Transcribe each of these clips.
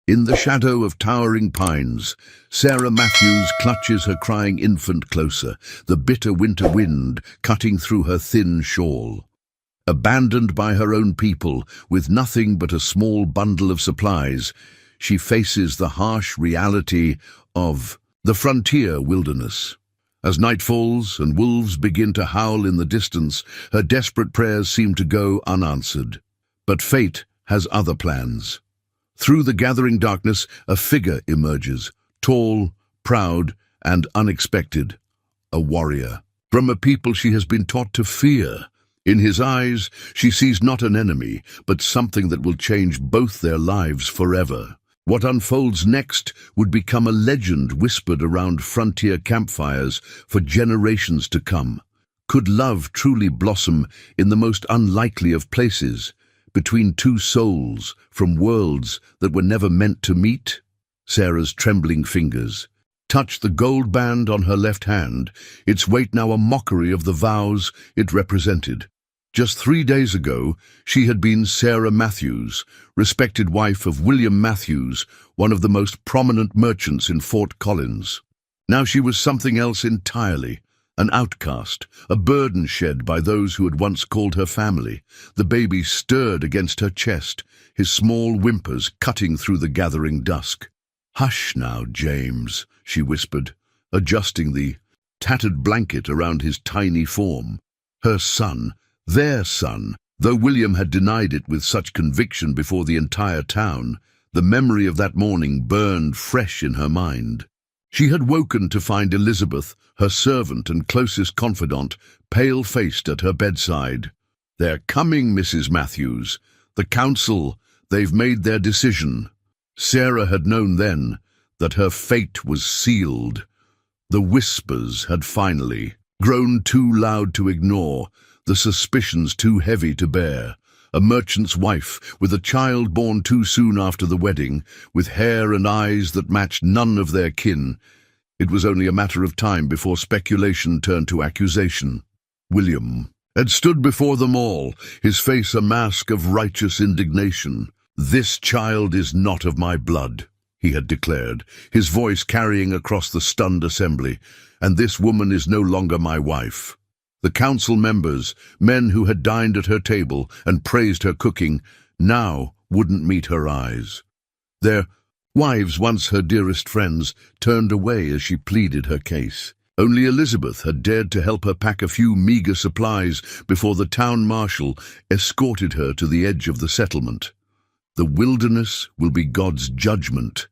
In the shadow of towering pines, Sarah Matthews clutches her crying infant closer, the bitter winter wind cutting through her thin shawl. Abandoned by her own people, with nothing but a small bundle of supplies, she faces the harsh reality of the frontier wilderness. As night falls and wolves begin to howl in the distance, her desperate prayers seem to go unanswered. But fate has other plans. Through the gathering darkness, a figure emerges, tall, proud, and unexpected. A warrior. From a people she has been taught to fear. In his eyes, she sees not an enemy, but something that will change both their lives forever. What unfolds next would become a legend whispered around frontier campfires for generations to come. Could love truly blossom in the most unlikely of places, between two souls from worlds that were never meant to meet? Sarah's trembling fingers touch the gold band on her left hand, its weight now a mockery of the vows it represented. Just 3 days ago, she had been Sarah Matthews, respected wife of William Matthews, one of the most prominent merchants in Fort Collins. Now she was something else entirely, an outcast, a burden shed by those who had once called her family. The baby stirred against her chest, his small whimpers cutting through the gathering dusk. "Hush now, James," she whispered, adjusting the tattered blanket around his tiny form. Her son, their son, though William had denied it with such conviction before the entire town, the memory of that morning burned fresh in her mind. She had woken to find Elizabeth, her servant and closest confidant, pale-faced at her bedside. "They're coming, Mrs. Matthews. The council, they've made their decision." Sarah had known then that her fate was sealed. The whispers had finally grown too loud to ignore, the suspicions too heavy to bear. A merchant's wife, with a child born too soon after the wedding, with hair and eyes that matched none of their kin. It was only a matter of time before speculation turned to accusation. William had stood before them all, his face a mask of righteous indignation. "This child is not of my blood," he had declared, his voice carrying across the stunned assembly, "and this woman is no longer my wife." The council members, men who had dined at her table and praised her cooking, now wouldn't meet her eyes. Their wives, once her dearest friends, turned away as she pleaded her case. Only Elizabeth had dared to help her pack a few meager supplies before the town marshal escorted her to the edge of the settlement. "The wilderness will be God's judgment,"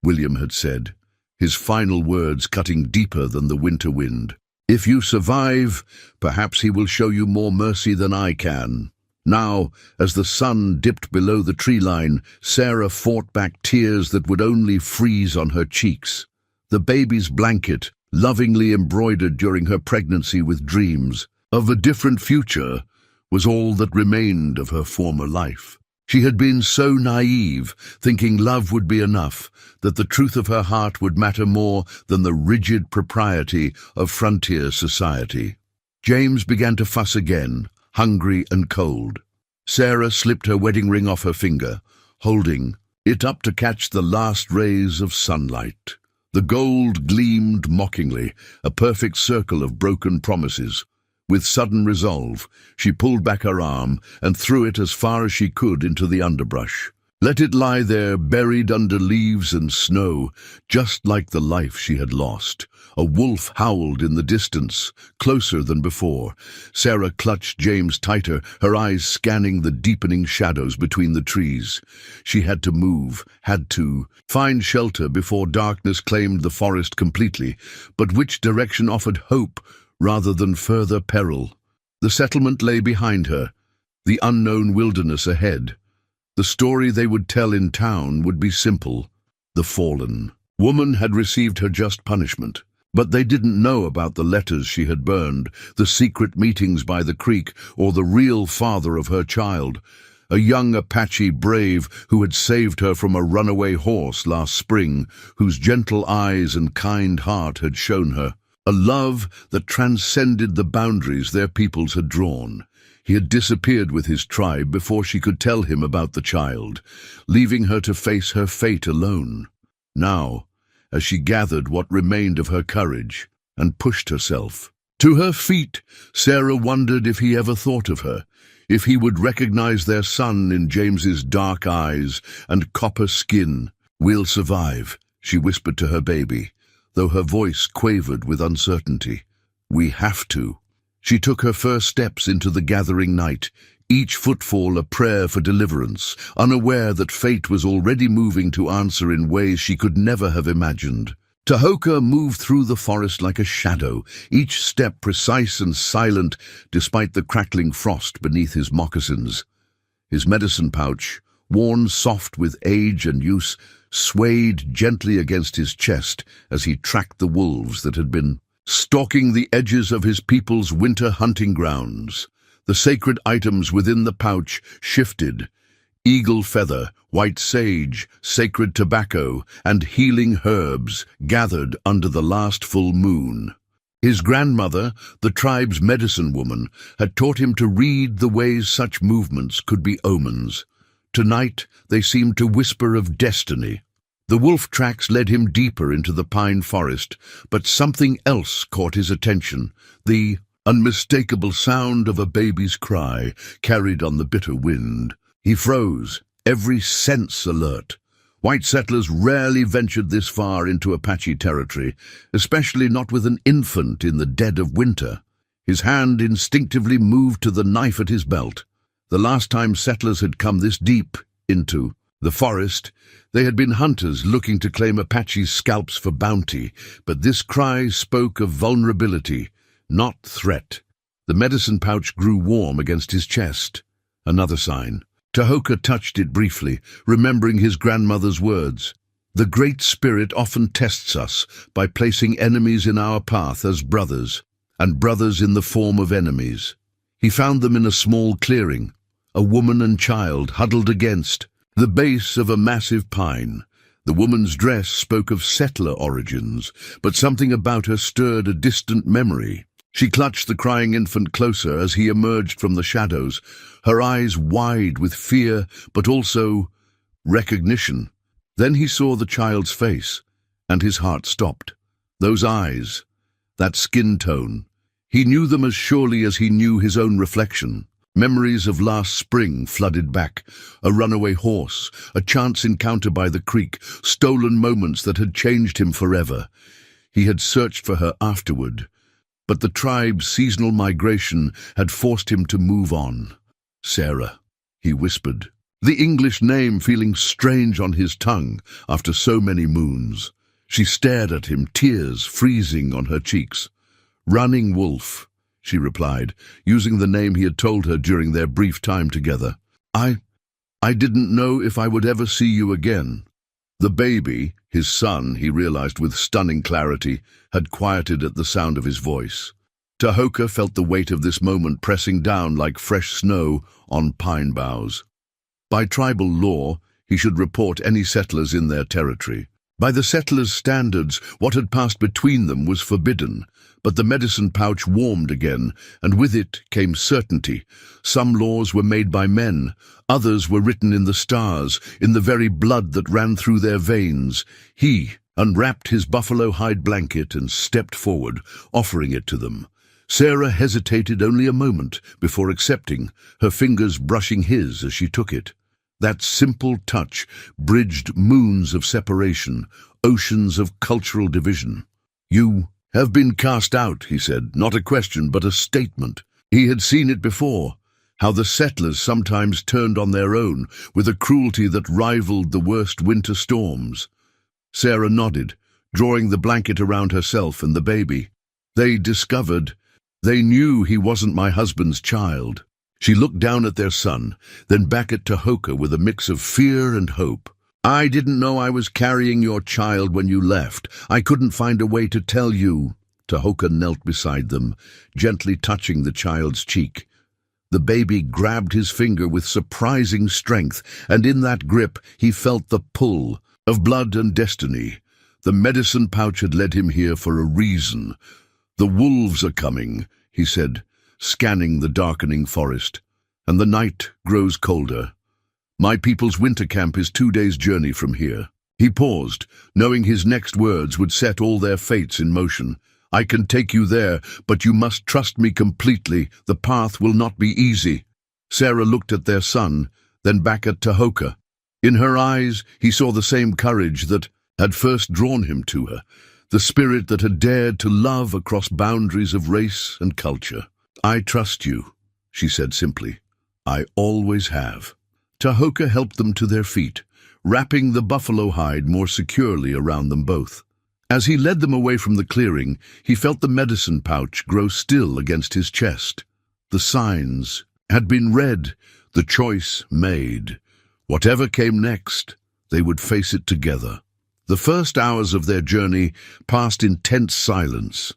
William had said, his final words cutting deeper than the winter wind. "If you survive, perhaps he will show you more mercy than I can." Now, as the sun dipped below the tree line, Sarah fought back tears that would only freeze on her cheeks. The baby's blanket, lovingly embroidered during her pregnancy with dreams of a different future, was all that remained of her former life. She had been so naive, thinking love would be enough, that the truth of her heart would matter more than the rigid propriety of frontier society. James began to fuss again, hungry and cold. Sarah slipped her wedding ring off her finger, holding it up to catch the last rays of sunlight. The gold gleamed mockingly, a perfect circle of broken promises. With sudden resolve, she pulled back her arm and threw it as far as she could into the underbrush. Let it lie there, buried under leaves and snow, just like the life she had lost. A wolf howled in the distance, closer than before. Sarah clutched James tighter, her eyes scanning the deepening shadows between the trees. She had to move, had to find shelter before darkness claimed the forest completely. But which direction offered hope rather than further peril? The settlement lay behind her, the unknown wilderness ahead. The story they would tell in town would be simple. The fallen woman had received her just punishment, but they didn't know about the letters she had burned, the secret meetings by the creek, or the real father of her child, a young Apache brave who had saved her from a runaway horse last spring, whose gentle eyes and kind heart had shown her a love that transcended the boundaries their peoples had drawn. He had disappeared with his tribe before she could tell him about the child, leaving her to face her fate alone. Now, as she gathered what remained of her courage and pushed herself to her feet, Sarah wondered if he ever thought of her, if he would recognize their son in James's dark eyes and copper skin. "We'll survive," she whispered to her baby, though her voice quavered with uncertainty. "We have to." She took her first steps into the gathering night, each footfall a prayer for deliverance, unaware that fate was already moving to answer in ways she could never have imagined. Tahoka moved through the forest like a shadow, each step precise and silent despite the crackling frost beneath his moccasins. His medicine pouch, worn soft with age and use, swayed gently against his chest as he tracked the wolves that had been stalking the edges of his people's winter hunting grounds. The sacred items within the pouch shifted. Eagle feather, white sage, sacred tobacco, and healing herbs gathered under the last full moon. His grandmother, the tribe's medicine woman, had taught him to read the ways such movements could be omens. Tonight they seemed to whisper of destiny. The wolf tracks led him deeper into the pine forest, but something else caught his attention, the unmistakable sound of a baby's cry carried on the bitter wind. He froze, every sense alert. White settlers rarely ventured this far into Apache territory, especially not with an infant in the dead of winter. His hand instinctively moved to the knife at his belt. The last time settlers had come this deep into the forest, they had been hunters looking to claim Apache's scalps for bounty, but this cry spoke of vulnerability, not threat. The medicine pouch grew warm against his chest. Another sign. Tahoka touched it briefly, remembering his grandmother's words. "The Great Spirit often tests us by placing enemies in our path as brothers, and brothers in the form of enemies." He found them in a small clearing, a woman and child huddled against the base of a massive pine. The woman's dress spoke of settler origins, but something about her stirred a distant memory. She clutched the crying infant closer as he emerged from the shadows, her eyes wide with fear, but also recognition. Then he saw the child's face, and his heart stopped. Those eyes, that skin tone, he knew them as surely as he knew his own reflection. Memories of last spring flooded back, a runaway horse, a chance encounter by the creek, stolen moments that had changed him forever. He had searched for her afterward, but the tribe's seasonal migration had forced him to move on. "Sarah," he whispered, the English name feeling strange on his tongue after so many moons. She stared at him, tears freezing on her cheeks. "Running Wolf," she replied, using the name he had told her during their brief time together. I didn't know if I would ever see you again." The baby, his son, he realized with stunning clarity, had quieted at the sound of his voice. Tahoka felt the weight of this moment pressing down like fresh snow on pine boughs. By tribal law, he should report any settlers in their territory. By the settlers' standards, what had passed between them was forbidden, but the medicine pouch warmed again, and with it came certainty. Some laws were made by men, others were written in the stars, in the very blood that ran through their veins. He unwrapped his buffalo hide blanket and stepped forward, offering it to them. Sarah hesitated only a moment before accepting, her fingers brushing his as she took it. That simple touch bridged moons of separation, oceans of cultural division. "You have been cast out," he said, not a question but a statement. He had seen it before, how the settlers sometimes turned on their own with a cruelty that rivaled the worst winter storms. Sarah nodded, drawing the blanket around herself and the baby. They knew he wasn't my husband's child." She looked down at their son, then back at Tahoka with a mix of fear and hope. "I didn't know I was carrying your child when you left. I couldn't find a way to tell you." Tahoka knelt beside them, gently touching the child's cheek. The baby grabbed his finger with surprising strength, and in that grip he felt the pull of blood and destiny. The medicine pouch had led him here for a reason. "The wolves are coming," he said, scanning the darkening forest. And the night grows colder. My people's winter camp is 2 days' journey from here. He paused, knowing his next words would set all their fates in motion. I can take you there, but you must trust me completely. The path will not be easy. Sarah looked at their son, then back at Tahoka. In her eyes, he saw the same courage that had first drawn him to her, the spirit that had dared to love across boundaries of race and culture. I trust you, she said simply. I always have. Tahoka helped them to their feet, wrapping the buffalo hide more securely around them both. As he led them away from the clearing, he felt the medicine pouch grow still against his chest. The signs had been read, the choice made. Whatever came next, they would face it together. The first hours of their journey passed in tense silence,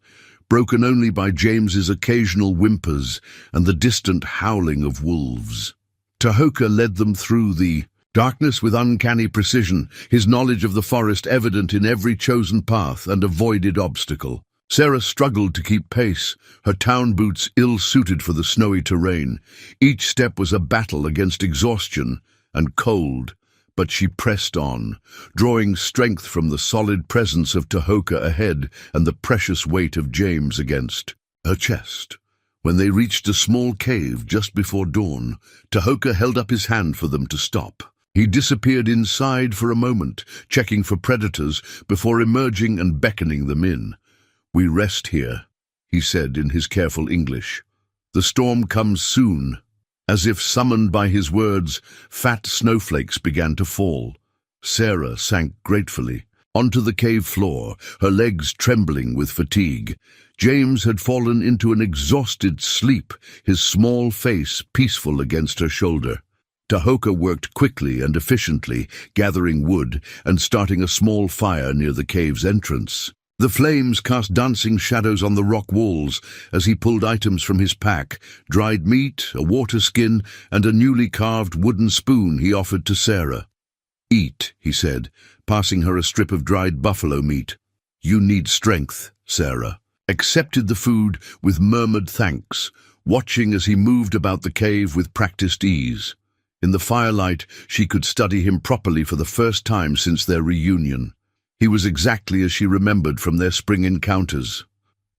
broken only by James's occasional whimpers and the distant howling of wolves. Tahoka led them through the darkness with uncanny precision, his knowledge of the forest evident in every chosen path and avoided obstacle. Sarah struggled to keep pace, her town boots ill-suited for the snowy terrain. Each step was a battle against exhaustion and cold, but she pressed on, drawing strength from the solid presence of Tahoka ahead and the precious weight of James against her chest. When they reached a small cave just before dawn, Tahoka held up his hand for them to stop. He disappeared inside for a moment, checking for predators before emerging and beckoning them in. We rest here, he said in his careful English. The storm comes soon. As if summoned by his words, fat snowflakes began to fall. Sarah sank gratefully onto the cave floor, her legs trembling with fatigue. James had fallen into an exhausted sleep, his small face peaceful against her shoulder. Tahoka worked quickly and efficiently, gathering wood and starting a small fire near the cave's entrance. The flames cast dancing shadows on the rock walls as he pulled items from his pack, dried meat, a water skin, and a newly carved wooden spoon he offered to Sarah. Eat, he said, passing her a strip of dried buffalo meat. You need strength, Sarah. Accepted the food with murmured thanks, watching as he moved about the cave with practiced ease. In the firelight, she could study him properly for the first time since their reunion. He was exactly as she remembered from their spring encounters.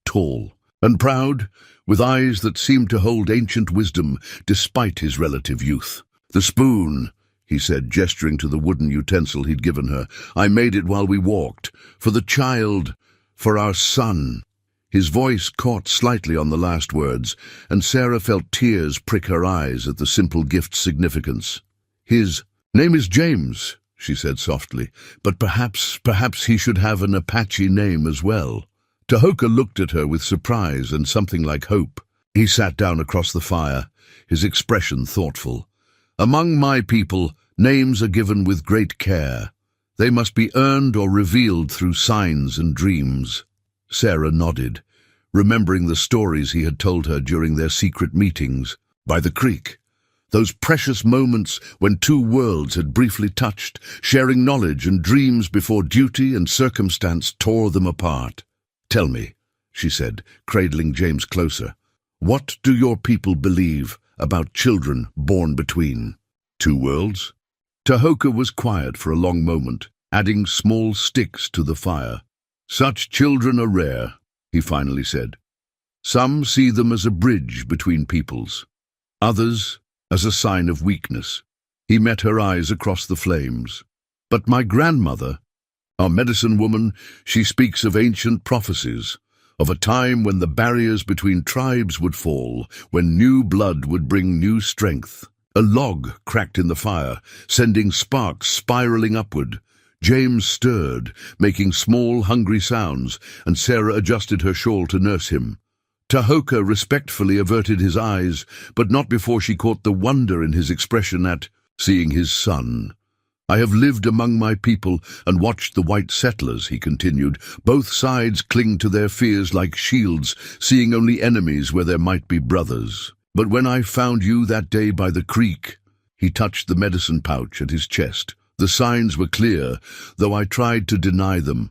Tall and proud, with eyes that seemed to hold ancient wisdom despite his relative youth. The spoon, he said, gesturing to the wooden utensil he'd given her. I made it while we walked. For the child, for our son. His voice caught slightly on the last words, and Sarah felt tears prick her eyes at the simple gift's significance. His name is James, she said softly, but perhaps he should have an Apache name as well. Tahoka looked at her with surprise and something like hope. He sat down across the fire, his expression thoughtful. Among my people, names are given with great care. They must be earned or revealed through signs and dreams. Sarah nodded, remembering the stories he had told her during their secret meetings by the creek. Those precious moments when two worlds had briefly touched, sharing knowledge and dreams before duty and circumstance tore them apart. Tell me, she said, cradling James closer, what do your people believe about children born between two worlds? Tahoka was quiet for a long moment, adding small sticks to the fire. Such children are rare, he finally said. Some see them as a bridge between peoples, others as a sign of weakness. He met her eyes across the flames. But my grandmother, our medicine woman, she speaks of ancient prophecies, of a time when the barriers between tribes would fall, when new blood would bring new strength. A log cracked in the fire, sending sparks spiraling upward. James stirred, making small, hungry sounds, and Sarah adjusted her shawl to nurse him. Tahoka respectfully averted his eyes, but not before she caught the wonder in his expression at seeing his son. I have lived among my people and watched the white settlers, he continued. Both sides cling to their fears like shields, seeing only enemies where there might be brothers. But when I found you that day by the creek, he touched the medicine pouch at his chest. The signs were clear, though I tried to deny them.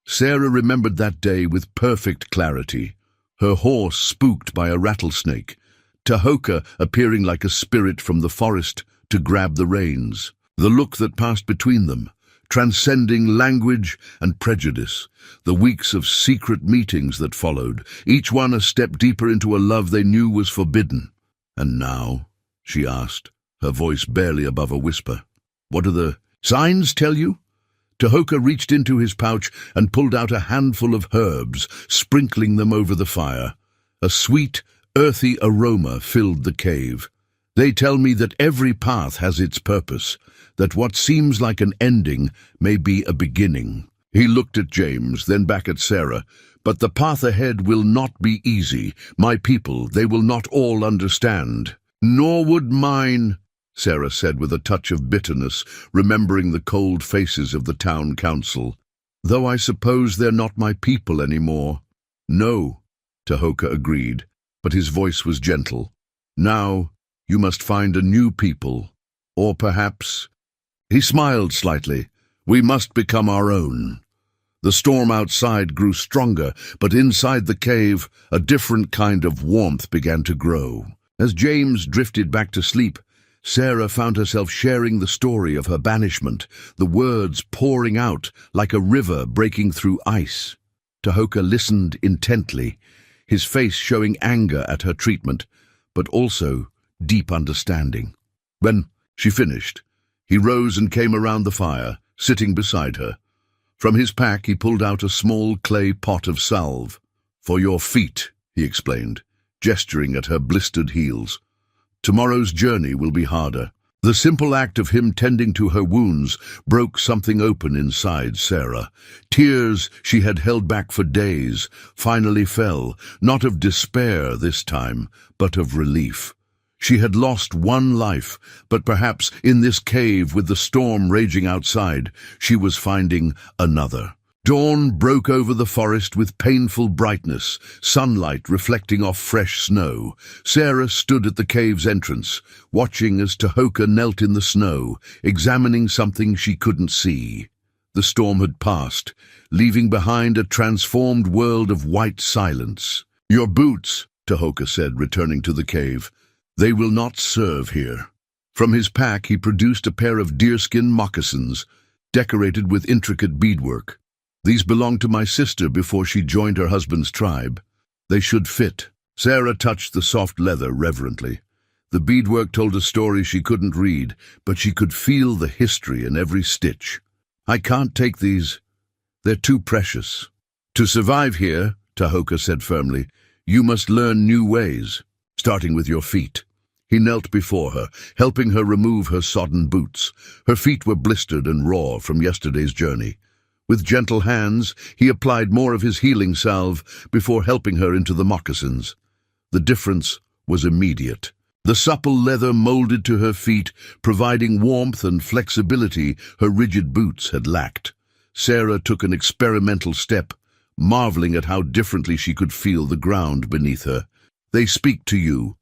Sarah remembered that day with perfect clarity. her horse spooked by a rattlesnake, Tahoka appearing like a spirit from the forest to grab the reins. The look that passed between them, transcending language and prejudice, the weeks of secret meetings that followed, each one a step deeper into a love they knew was forbidden. "And now?" she asked, her voice barely above a whisper. "What do the signs tell you?" Tahoka reached into his pouch and pulled out a handful of herbs, sprinkling them over the fire. A sweet, earthy aroma filled the cave. "They tell me that every path has its purpose, that what seems like an ending may be a beginning." He looked at James, then back at Sarah. "But the path ahead will not be easy. My people, they will not all understand." "Nor would mine," Sarah said with a touch of bitterness, remembering the cold faces of the town council. "Though I suppose they're not my people anymore." "No," Tahoka agreed, but his voice was gentle. "Now you must find a new people, or perhaps—" He smiled slightly. "We must become our own." The storm outside grew stronger, but inside the cave, a different kind of warmth began to grow. As James drifted back to sleep, Sarah found herself sharing the story of her banishment, the words pouring out like a river breaking through ice. Tahoka listened intently, his face showing anger at her treatment, but also deep understanding. When she finished, he rose and came around the fire, sitting beside her. From his pack he pulled out a small clay pot of salve. "For your feet," he explained, gesturing at her blistered heels. "Tomorrow's journey will be harder." The simple act of him tending to her wounds broke something open inside Sarah. Tears she had held back for days finally fell, not of despair this time, but of relief. She had lost one life, but perhaps in this cave with the storm raging outside, she was finding another. Dawn broke over the forest with painful brightness, sunlight reflecting off fresh snow. Sarah stood at the cave's entrance, watching as Tahoka knelt in the snow, examining something she couldn't see. The storm had passed, leaving behind a transformed world of white silence. "Your boots," Tahoka said, returning to the cave. "They will not serve here." From his pack he produced a pair of deerskin moccasins, decorated with intricate beadwork. "These belonged to my sister before she joined her husband's tribe. They should fit." Sarah touched the soft leather reverently. The beadwork told a story she couldn't read, but she could feel the history in every stitch. "I can't take these. They're too precious." "To survive here," Tahoka said firmly, "you must learn new ways, starting with your feet." He knelt before her, helping her remove her sodden boots. Her feet were blistered and raw from yesterday's journey. With gentle hands, he applied more of his healing salve before helping her into the moccasins. The difference was immediate. The supple leather molded to her feet, providing warmth and flexibility her rigid boots had lacked. Sarah took an experimental step, marveling at how differently she could feel the ground beneath her. "They speak to you,"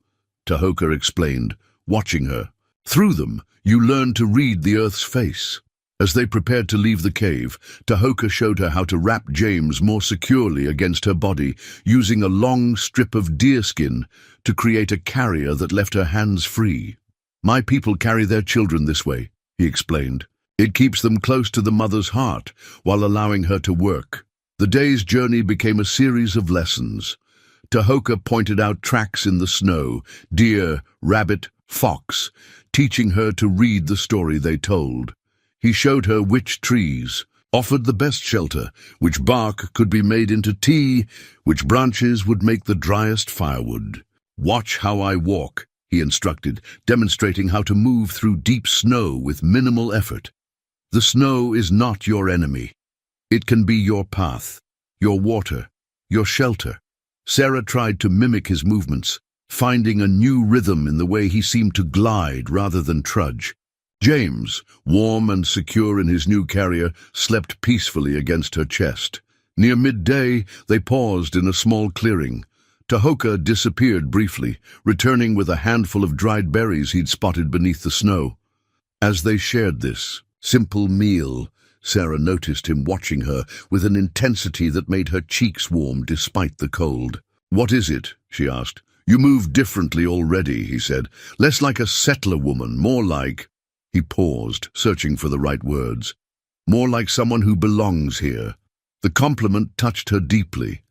Tahoka explained, watching her. "Through them, you learn to read the earth's face." As they prepared to leave the cave, Tahoka showed her how to wrap James more securely against her body, using a long strip of deerskin to create a carrier that left her hands free. "My people carry their children this way," he explained. "It keeps them close to the mother's heart while allowing her to work." The day's journey became a series of lessons. Tahoka pointed out tracks in the snow, deer, rabbit, fox, teaching her to read the story they told. He showed her which trees offered the best shelter, which bark could be made into tea, which branches would make the driest firewood. "Watch how I walk," he instructed, demonstrating how to move through deep snow with minimal effort. "The snow is not your enemy. It can be your path, your water, your shelter." Sarah tried to mimic his movements, finding a new rhythm in the way he seemed to glide rather than trudge. James, warm and secure in his new carrier, slept peacefully against her chest. Near midday, they paused in a small clearing. Tahoka disappeared briefly, returning with a handful of dried berries he'd spotted beneath the snow. As they shared this simple meal, Sarah noticed him watching her with an intensity that made her cheeks warm despite the cold. "What is it?" she asked. "You move differently already," he said. "Less like a settler woman, more like—" He paused, searching for the right words. "More like someone who belongs here." The compliment touched her deeply.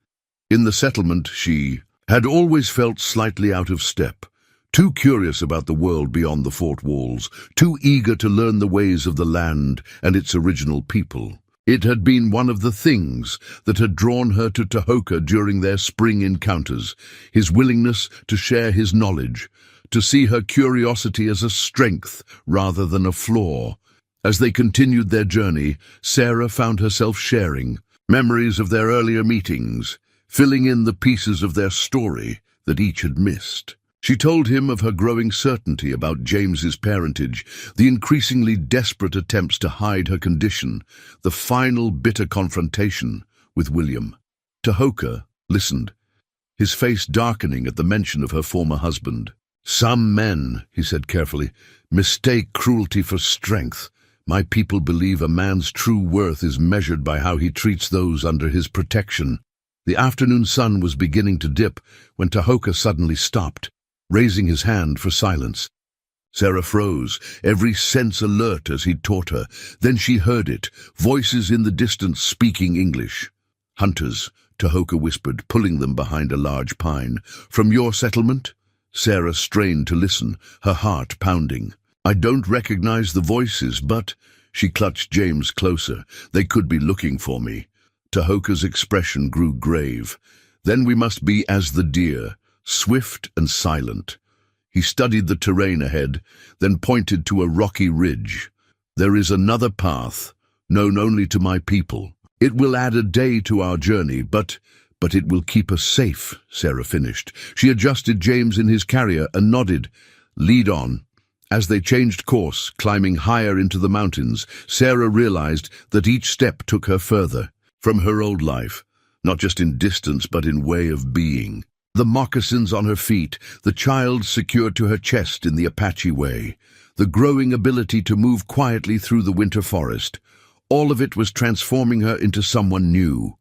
In the settlement, she had always felt slightly out of step, too curious about the world beyond the fort walls, too eager to learn the ways of the land and its original people. It had been one of the things that had drawn her to Tahoka during their spring encounters, his willingness to share his knowledge, to see her curiosity as a strength rather than a flaw. As they continued their journey, Sarah found herself sharing memories of their earlier meetings, filling in the pieces of their story that each had missed. She told him of her growing certainty about James's parentage, the increasingly desperate attempts to hide her condition, the final bitter confrontation with William. Tahoka listened, his face darkening at the mention of her former husband. "Some men," he said carefully, "mistake cruelty for strength. My people believe a man's true worth is measured by how he treats those under his protection." The afternoon sun was beginning to dip when Tahoka suddenly stopped, raising his hand for silence. Sarah froze, every sense alert as he'd taught her. Then she heard it, voices in the distance speaking English. "Hunters," Tahoka whispered, pulling them behind a large pine. "From your settlement?" Sarah strained to listen, her heart pounding. "I don't recognize the voices, but—" She clutched James closer. "They could be looking for me." Tahoka's expression grew grave. "Then we must be as the deer, swift and silent." He studied the terrain ahead, then pointed to a rocky ridge. "There is another path, known only to my people. It will add a day to our journey, but it will keep us safe," Sarah finished. She adjusted James in his carrier and nodded. "Lead on." As they changed course, climbing higher into the mountains, Sarah realized that each step took her further from her old life, not just in distance but in way of being. The moccasins on her feet, the child secured to her chest in the Apache way, the growing ability to move quietly through the winter forest, all of it was transforming her into someone new.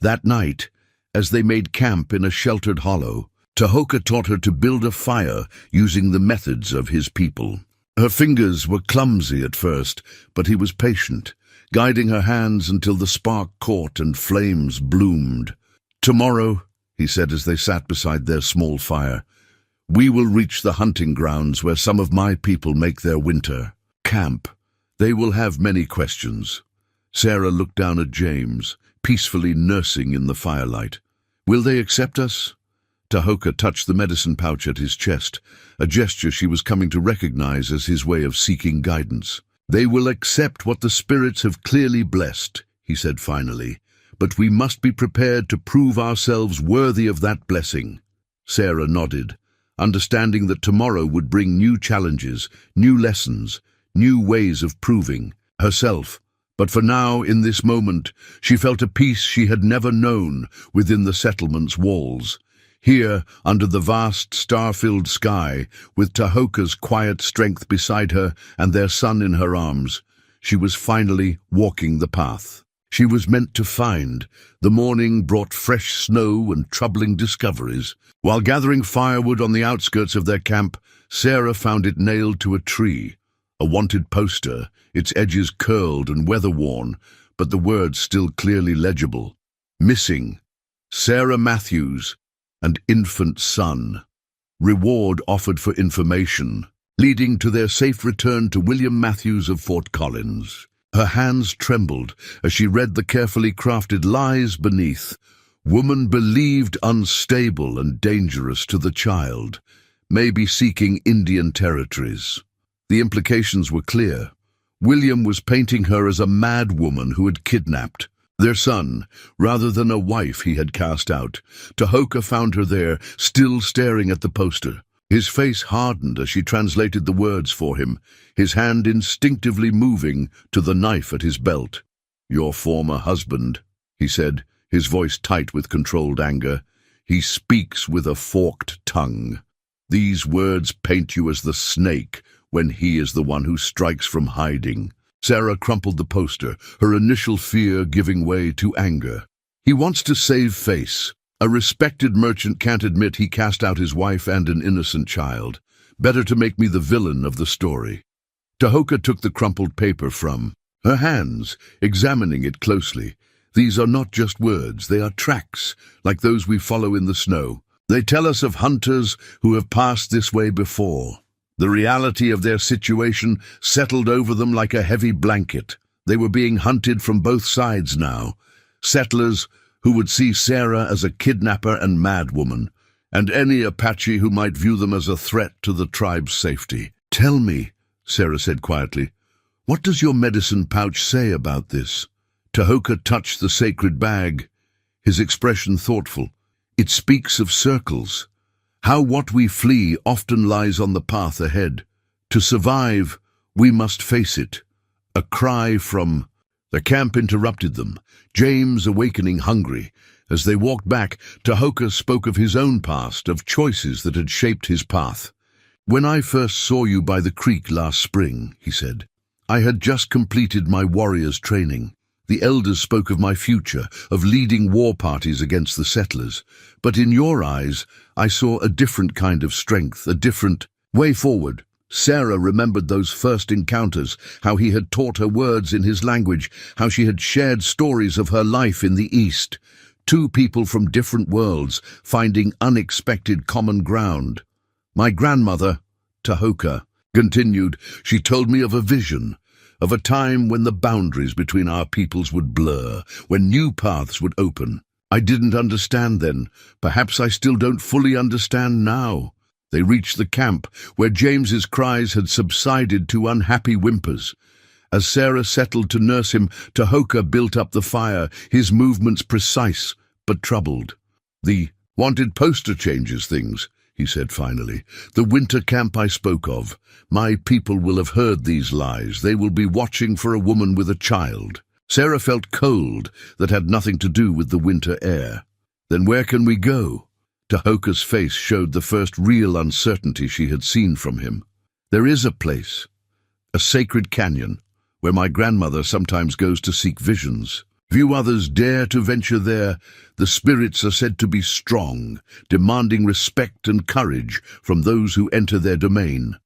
That night, as they made camp in a sheltered hollow, Tahoka taught her to build a fire using the methods of his people. Her fingers were clumsy at first, but he was patient, guiding her hands until the spark caught and flames bloomed. "Tomorrow," he said as they sat beside their small fire, "we will reach the hunting grounds where some of my people make their winter camp. They will have many questions." Sarah looked down at James, peacefully nursing in the firelight. "Will they accept us?" Tahoka touched the medicine pouch at his chest, a gesture she was coming to recognize as his way of seeking guidance. "They will accept what the spirits have clearly blessed," he said finally, "but we must be prepared to prove ourselves worthy of that blessing." Sarah nodded, understanding that tomorrow would bring new challenges, new lessons, new ways of proving herself. But for now, in this moment, she felt a peace she had never known within the settlement's walls. Here, under the vast, star-filled sky, with Tahoka's quiet strength beside her and their son in her arms, she was finally walking the path she was meant to find. The morning brought fresh snow and troubling discoveries. While gathering firewood on the outskirts of their camp, Sarah found it nailed to a tree, a wanted poster, its edges curled and weather-worn, but the words still clearly legible. "Missing, Sarah Matthews, and infant son. Reward offered for information," leading to their safe return to William Matthews of Fort Collins. Her hands trembled as she read the carefully crafted lies beneath. "Woman believed unstable and dangerous to the child, may be seeking Indian territories." The implications were clear. William was painting her as a mad woman who had kidnapped their son, rather than a wife he had cast out. Tahoka found her there, still staring at the poster. His face hardened as she translated the words for him, his hand instinctively moving to the knife at his belt. "Your former husband," he said, his voice tight with controlled anger. "He speaks with a forked tongue. These words paint you as the snake when he is the one who strikes from hiding." Sarah crumpled the poster, her initial fear giving way to anger. "He wants to save face," A respected merchant can't admit he cast out his wife and an innocent child. Better to make me the villain of the story. Tahoka took the crumpled paper from her hands, examining it closely. These are not just words, they are tracks, like those we follow in the snow. They tell us of hunters who have passed this way before. The reality of their situation settled over them like a heavy blanket. They were being hunted from both sides now. Settlers who would see Sarah as a kidnapper and madwoman, and any Apache who might view them as a threat to the tribe's safety. "Tell me," Sarah said quietly, "what does your medicine pouch say about this?" Tahoka touched the sacred bag, his expression thoughtful. "It speaks of circles, how what we flee often lies on the path ahead. To survive, we must face it." A cry from the camp interrupted them, James awakening hungry. As they walked back, Tahoka spoke of his own past, of choices that had shaped his path. "When I first saw you by the creek last spring," he said, "I had just completed my warrior's training. The elders spoke of my future, of leading war parties against the settlers. But in your eyes, I saw a different kind of strength, a different way forward." Sarah remembered those first encounters, how he had taught her words in his language, how she had shared stories of her life in the East. Two people from different worlds, finding unexpected common ground. "My grandmother," Tahoka continued, "she told me of a vision, of a time when the boundaries between our peoples would blur, when new paths would open. I didn't understand then. Perhaps I still don't fully understand now." They reached the camp, where James's cries had subsided to unhappy whimpers. As Sarah settled to nurse him, Tahoka built up the fire, his movements precise but troubled. "The wanted poster changes things," he said finally. "The winter camp I spoke of. My people will have heard these lies. They will be watching for a woman with a child." Sarah felt cold that had nothing to do with the winter air. "Then where can we go?" Tahoka's face showed the first real uncertainty she had seen from him. "There is a place, a sacred canyon, where my grandmother sometimes goes to seek visions. Few others dare to venture there. The spirits are said to be strong, demanding respect and courage from those who enter their domain."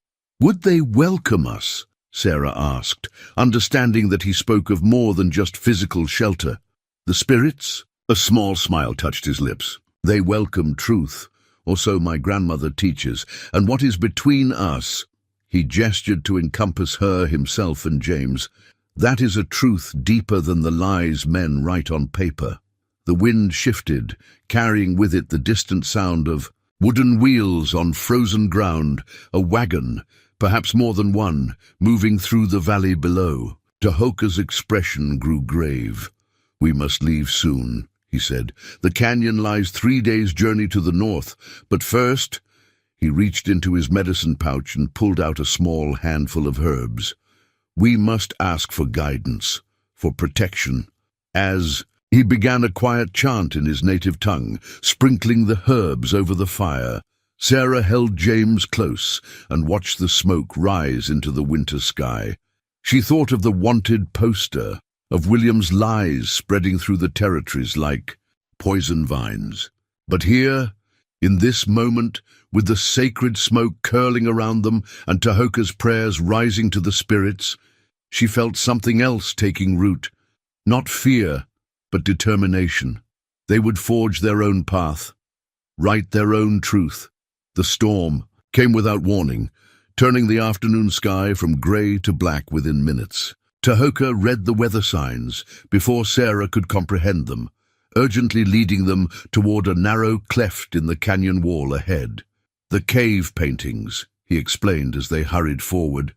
"Would they welcome us?" Sarah asked, understanding that he spoke of more than just physical shelter. "The spirits?" A small smile touched his lips. "They welcome truth, or so my grandmother teaches, and what is between us," he gestured to encompass her, himself, and James, "that is a truth deeper than the lies men write on paper." The wind shifted, carrying with it the distant sound of wooden wheels on frozen ground, a wagon, perhaps more than one, moving through the valley below. Tahoka's expression grew grave. "We must leave soon," he said. "The canyon lies 3 days' journey to the north, but first—" He reached into his medicine pouch and pulled out a small handful of herbs. "We must ask for guidance, for protection." As he began a quiet chant in his native tongue, sprinkling the herbs over the fire, Sarah held James close and watched the smoke rise into the winter sky. She thought of the wanted poster, of William's lies spreading through the territories like poison vines. But here, in this moment, with the sacred smoke curling around them and Tahoka's prayers rising to the spirits, she felt something else taking root. Not fear, but determination. They would forge their own path, write their own truth. The storm came without warning, turning the afternoon sky from grey to black within minutes. Tahoka read the weather signs before Sarah could comprehend them, urgently leading them toward a narrow cleft in the canyon wall ahead. "The cave paintings," he explained as they hurried forward,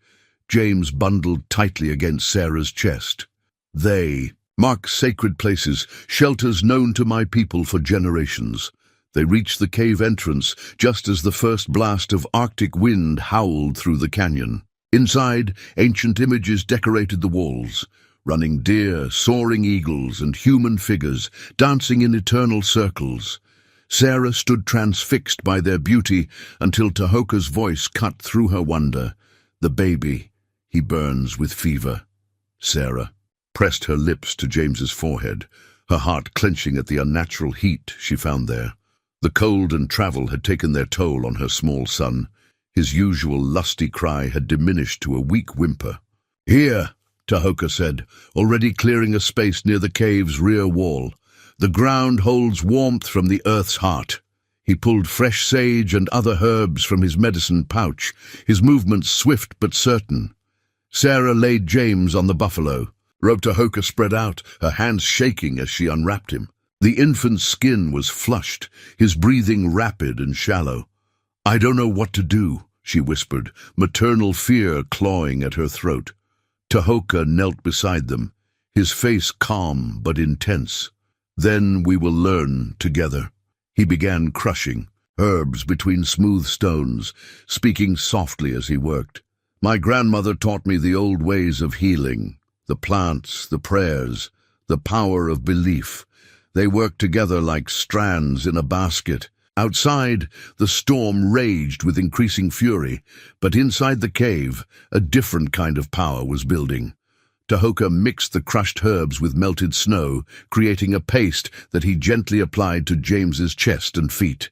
James bundled tightly against Sarah's chest. "They mark sacred places, shelters known to my people for generations." They reached the cave entrance just as the first blast of Arctic wind howled through the canyon. Inside, ancient images decorated the walls, running deer, soaring eagles, and human figures dancing in eternal circles. Sarah stood transfixed by their beauty until Tahoka's voice cut through her wonder. "The baby, he burns with fever." Sarah pressed her lips to James's forehead, her heart clenching at the unnatural heat she found there. The cold and travel had taken their toll on her small son. His usual lusty cry had diminished to a weak whimper. "Here," Tahoka said, already clearing a space near the cave's rear wall. "The ground holds warmth from the earth's heart." He pulled fresh sage and other herbs from his medicine pouch, his movements swift but certain. Sarah laid James on the buffalo. Tahoka spread out, her hands shaking as she unwrapped him. The infant's skin was flushed, his breathing rapid and shallow. "I don't know what to do," she whispered, maternal fear clawing at her throat. Tahoka knelt beside them, his face calm but intense. "Then we will learn together." He began crushing herbs between smooth stones, speaking softly as he worked. "My grandmother taught me the old ways of healing, the plants, the prayers, the power of belief. They worked together like strands in a basket." Outside, the storm raged with increasing fury, but inside the cave, a different kind of power was building. Tahoka mixed the crushed herbs with melted snow, creating a paste that he gently applied to James's chest and feet.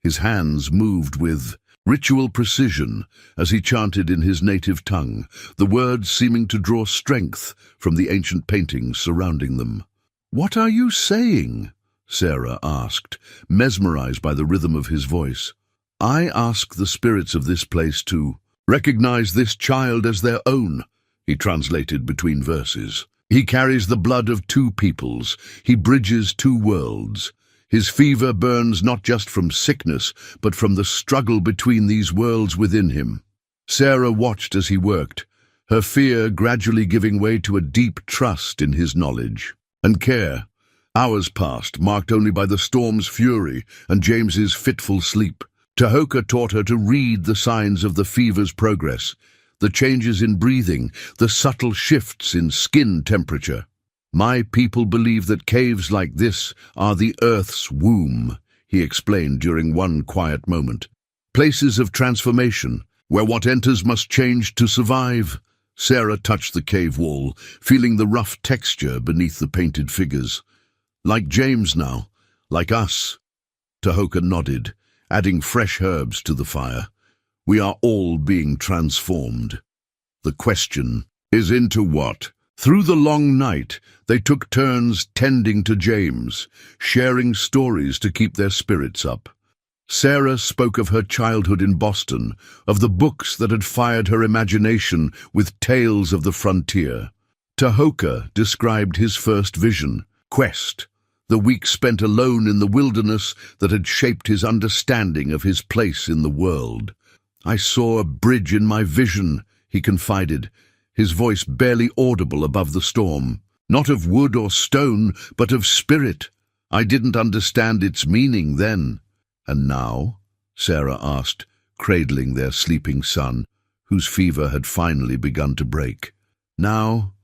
His hands moved with ritual precision as he chanted in his native tongue, the words seeming to draw strength from the ancient paintings surrounding them. "What are you saying?" Sarah asked, mesmerized by the rhythm of his voice. "I ask the spirits of this place to recognize this child as their own," he translated between verses. "He carries the blood of two peoples. He bridges two worlds. His fever burns not just from sickness, but from the struggle between these worlds within him." Sarah watched as he worked, her fear gradually giving way to a deep trust in his knowledge and care. Hours passed, marked only by the storm's fury and James's fitful sleep. Tahoka taught her to read the signs of the fever's progress, the changes in breathing, the subtle shifts in skin temperature. "My people believe that caves like this are the earth's womb," he explained during one quiet moment. "Places of transformation, where what enters must change to survive." Sarah touched the cave wall, feeling the rough texture beneath the painted figures. "Like James now, like us." Tahoka nodded, adding fresh herbs to the fire. "We are all being transformed. The question is into what?" Through the long night, they took turns tending to James, sharing stories to keep their spirits up. Sarah spoke of her childhood in Boston, of the books that had fired her imagination with tales of the frontier. Tahoka described his first vision, quest, the week spent alone in the wilderness that had shaped his understanding of his place in the world. "I saw a bridge in my vision," he confided, his voice barely audible above the storm. "Not of wood or stone, but of spirit. I didn't understand its meaning then." "And now?" Sarah asked, cradling their sleeping son, whose fever had finally begun to break. "Now,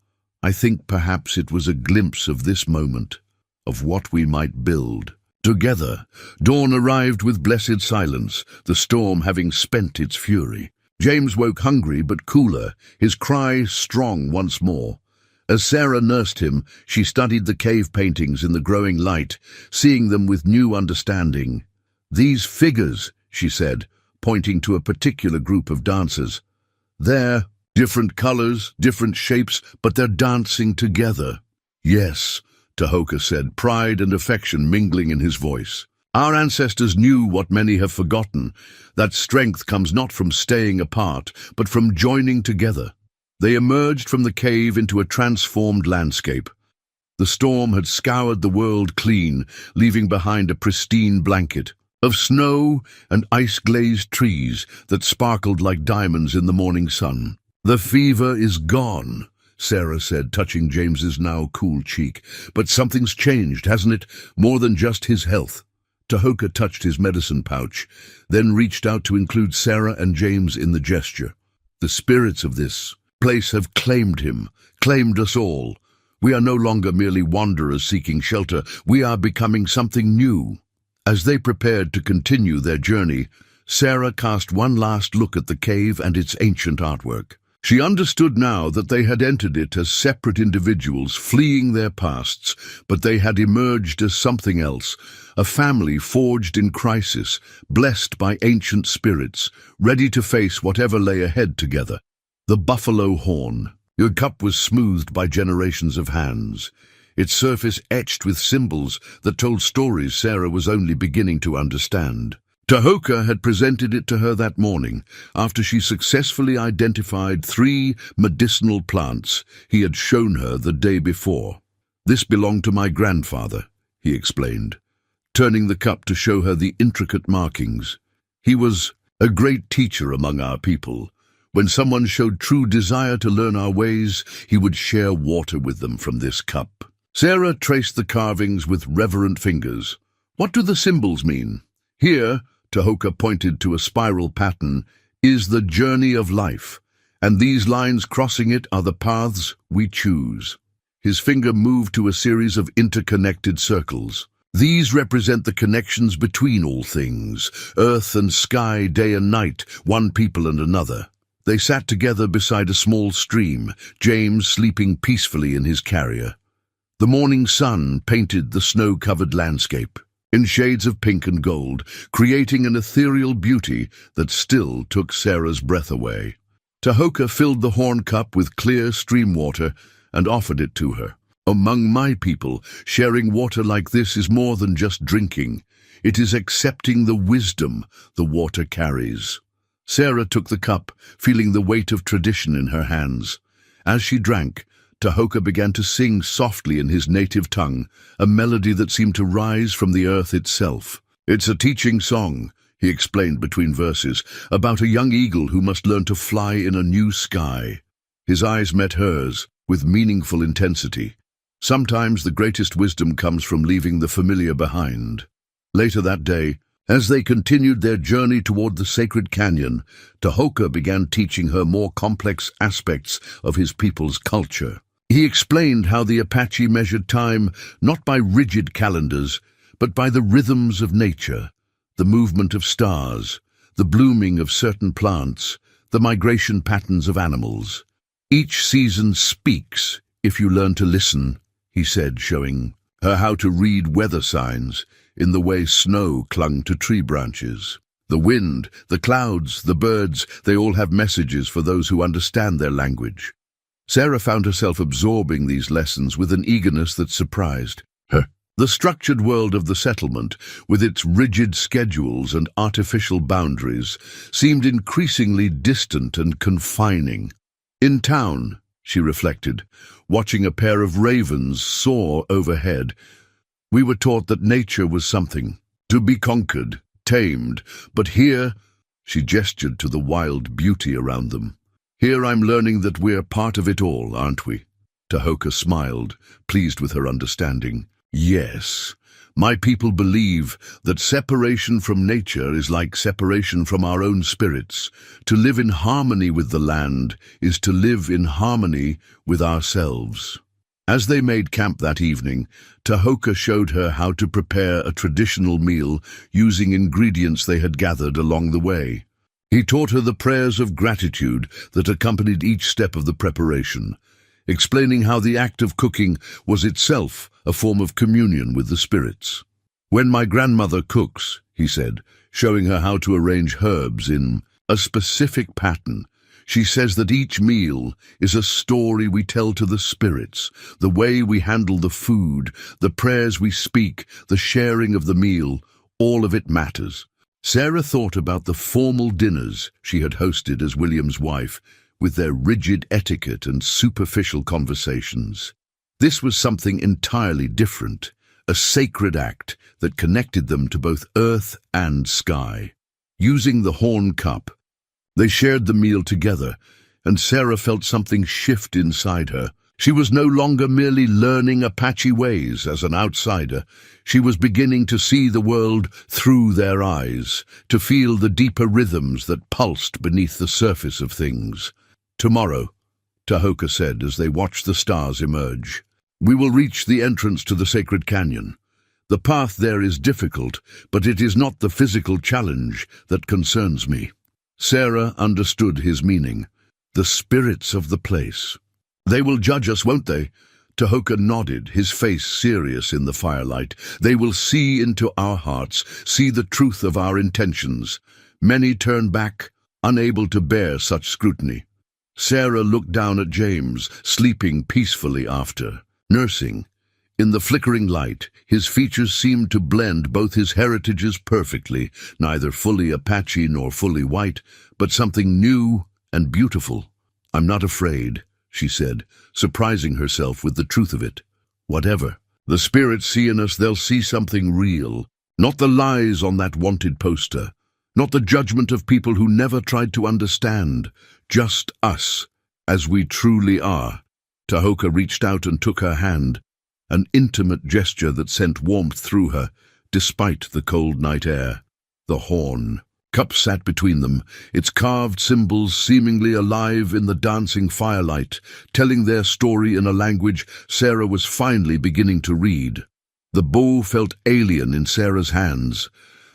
I think perhaps it was a glimpse of this moment, of what we might build together." Dawn arrived with blessed silence, the storm having spent its fury. James woke hungry but cooler, his cry strong once more. As Sarah nursed him, she studied the cave paintings in the growing light, seeing them with new understanding. "These figures," she said, pointing to a particular group of dancers. "They're different colors, different shapes, but they're dancing together." "Yes," Tahoka said, pride and affection mingling in his voice. "Our ancestors knew what many have forgotten, that strength comes not from staying apart, but from joining together." They emerged from the cave into a transformed landscape. The storm had scoured the world clean, leaving behind a pristine blanket of snow and ice-glazed trees that sparkled like diamonds in the morning sun. "The fever is gone," Sarah said, touching James's now cool cheek. "But something's changed, hasn't it? More than just his health." Tahoka touched his medicine pouch, then reached out to include Sarah and James in the gesture. "The spirits of this place have claimed him, claimed us all. We are no longer merely wanderers seeking shelter. We are becoming something new." As they prepared to continue their journey, Sarah cast one last look at the cave and its ancient artwork. She understood now that they had entered it as separate individuals fleeing their pasts, but they had emerged as something else, a family forged in crisis, blessed by ancient spirits, ready to face whatever lay ahead together. The buffalo horn. Your cup was smoothed by generations of hands, its surface etched with symbols that told stories Sarah was only beginning to understand. Tahoka had presented it to her that morning, after she successfully identified 3 medicinal plants he had shown her the day before. "This belonged to my grandfather," he explained, turning the cup to show her the intricate markings. "He was a great teacher among our people. When someone showed true desire to learn our ways, he would share water with them from this cup." Sarah traced the carvings with reverent fingers. "What do the symbols mean?" "Here," Tahoka pointed to a spiral pattern, "is the journey of life, and these lines crossing it are the paths we choose." His finger moved to a series of interconnected circles. "These represent the connections between all things, earth and sky, day and night, one people and another." They sat together beside a small stream, James sleeping peacefully in his carrier. The morning sun painted the snow-covered landscape in shades of pink and gold, creating an ethereal beauty that still took Sarah's breath away. Tahoka filled the horn cup with clear stream water and offered it to her. "Among my people, sharing water like this is more than just drinking. It is accepting the wisdom the water carries." Sarah took the cup, feeling the weight of tradition in her hands. As she drank, Tahoka began to sing softly in his native tongue, a melody that seemed to rise from the earth itself. "It's a teaching song," he explained between verses, "about a young eagle who must learn to fly in a new sky." His eyes met hers with meaningful intensity. Sometimes the greatest wisdom comes from leaving the familiar behind. Later that day, as they continued their journey toward the sacred canyon, Tahoka began teaching her more complex aspects of his people's culture. He explained how the Apache measured time not by rigid calendars, but by the rhythms of nature, the movement of stars, the blooming of certain plants, the migration patterns of animals. "Each season speaks if you learn to listen," he said, showing her how to read weather signs in the way snow clung to tree branches. The wind, the clouds, the birds, they all have messages for those who understand their language. Sarah found herself absorbing these lessons with an eagerness that surprised her. The structured world of the settlement, with its rigid schedules and artificial boundaries, seemed increasingly distant and confining. In town, she reflected, watching a pair of ravens soar overhead, we were taught that nature was something to be conquered, tamed, but here, she gestured to the wild beauty around them. "Here I'm learning that we're part of it all, aren't we?" Tahoka smiled, pleased with her understanding. "Yes, my people believe that separation from nature is like separation from our own spirits. To live in harmony with the land is to live in harmony with ourselves." As they made camp that evening, Tahoka showed her how to prepare a traditional meal using ingredients they had gathered along the way. He taught her the prayers of gratitude that accompanied each step of the preparation, explaining how the act of cooking was itself a form of communion with the spirits. "When my grandmother cooks," he said, showing her how to arrange herbs in a specific pattern, "she says that each meal is a story we tell to the spirits. The way we handle the food, the prayers we speak, the sharing of the meal, all of it matters." Sarah thought about the formal dinners she had hosted as William's wife, with their rigid etiquette and superficial conversations. This was something entirely different, a sacred act that connected them to both earth and sky. Using the horn cup, they shared the meal together, and Sarah felt something shift inside her. She was no longer merely learning Apache ways as an outsider. She was beginning to see the world through their eyes, to feel the deeper rhythms that pulsed beneath the surface of things. "Tomorrow," Tahoka said as they watched the stars emerge, "we will reach the entrance to the sacred canyon. The path there is difficult, but it is not the physical challenge that concerns me." Sarah understood his meaning. The spirits of the place. They will judge us, won't they? Tahoka nodded, his face serious in the firelight. They will see into our hearts, see the truth of our intentions. Many turn back, unable to bear such scrutiny. Sarah looked down at James, sleeping peacefully after, nursing. In the flickering light, his features seemed to blend both his heritages perfectly, neither fully Apache nor fully white, but something new and beautiful. "I'm not afraid," she said, surprising herself with the truth of it. "Whatever the spirits see in us, they'll see something real, not the lies on that wanted poster, not the judgment of people who never tried to understand, just us, as we truly are." Tahoka reached out and took her hand, an intimate gesture that sent warmth through her, despite the cold night air. The horn. Cup sat between them, its carved symbols seemingly alive in the dancing firelight, telling their story in a language Sarah was finally beginning to read. The bow felt alien in Sarah's hands,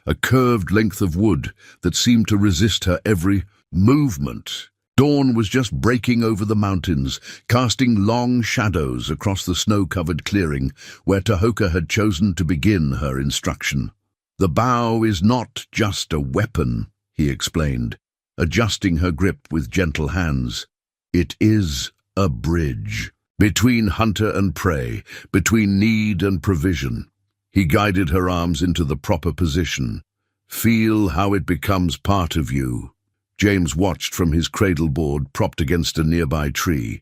a curved length of wood that seemed to resist her every movement. Dawn was just breaking over the mountains, casting long shadows across the snow-covered clearing where Tahoka had chosen to begin her instruction. "The bow is not just a weapon," he explained, adjusting her grip with gentle hands. "It is a bridge between hunter and prey, between need and provision." He guided her arms into the proper position. "Feel how it becomes part of you." James watched from his cradle board propped against a nearby tree,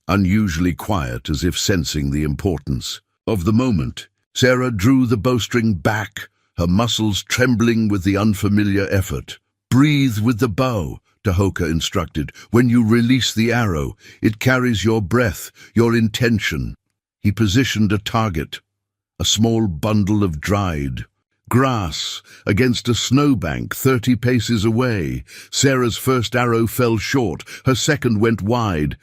unusually quiet, as if sensing the importance of the moment. Sarah drew the bowstring back, her muscles trembling with the unfamiliar effort. "Breathe with the bow," Tahoka instructed. "When you release the arrow, it carries your breath, your intention." He positioned a target, a small bundle of dried grass against a snowbank 30 paces away. Sarah's first arrow fell short, her second went wide,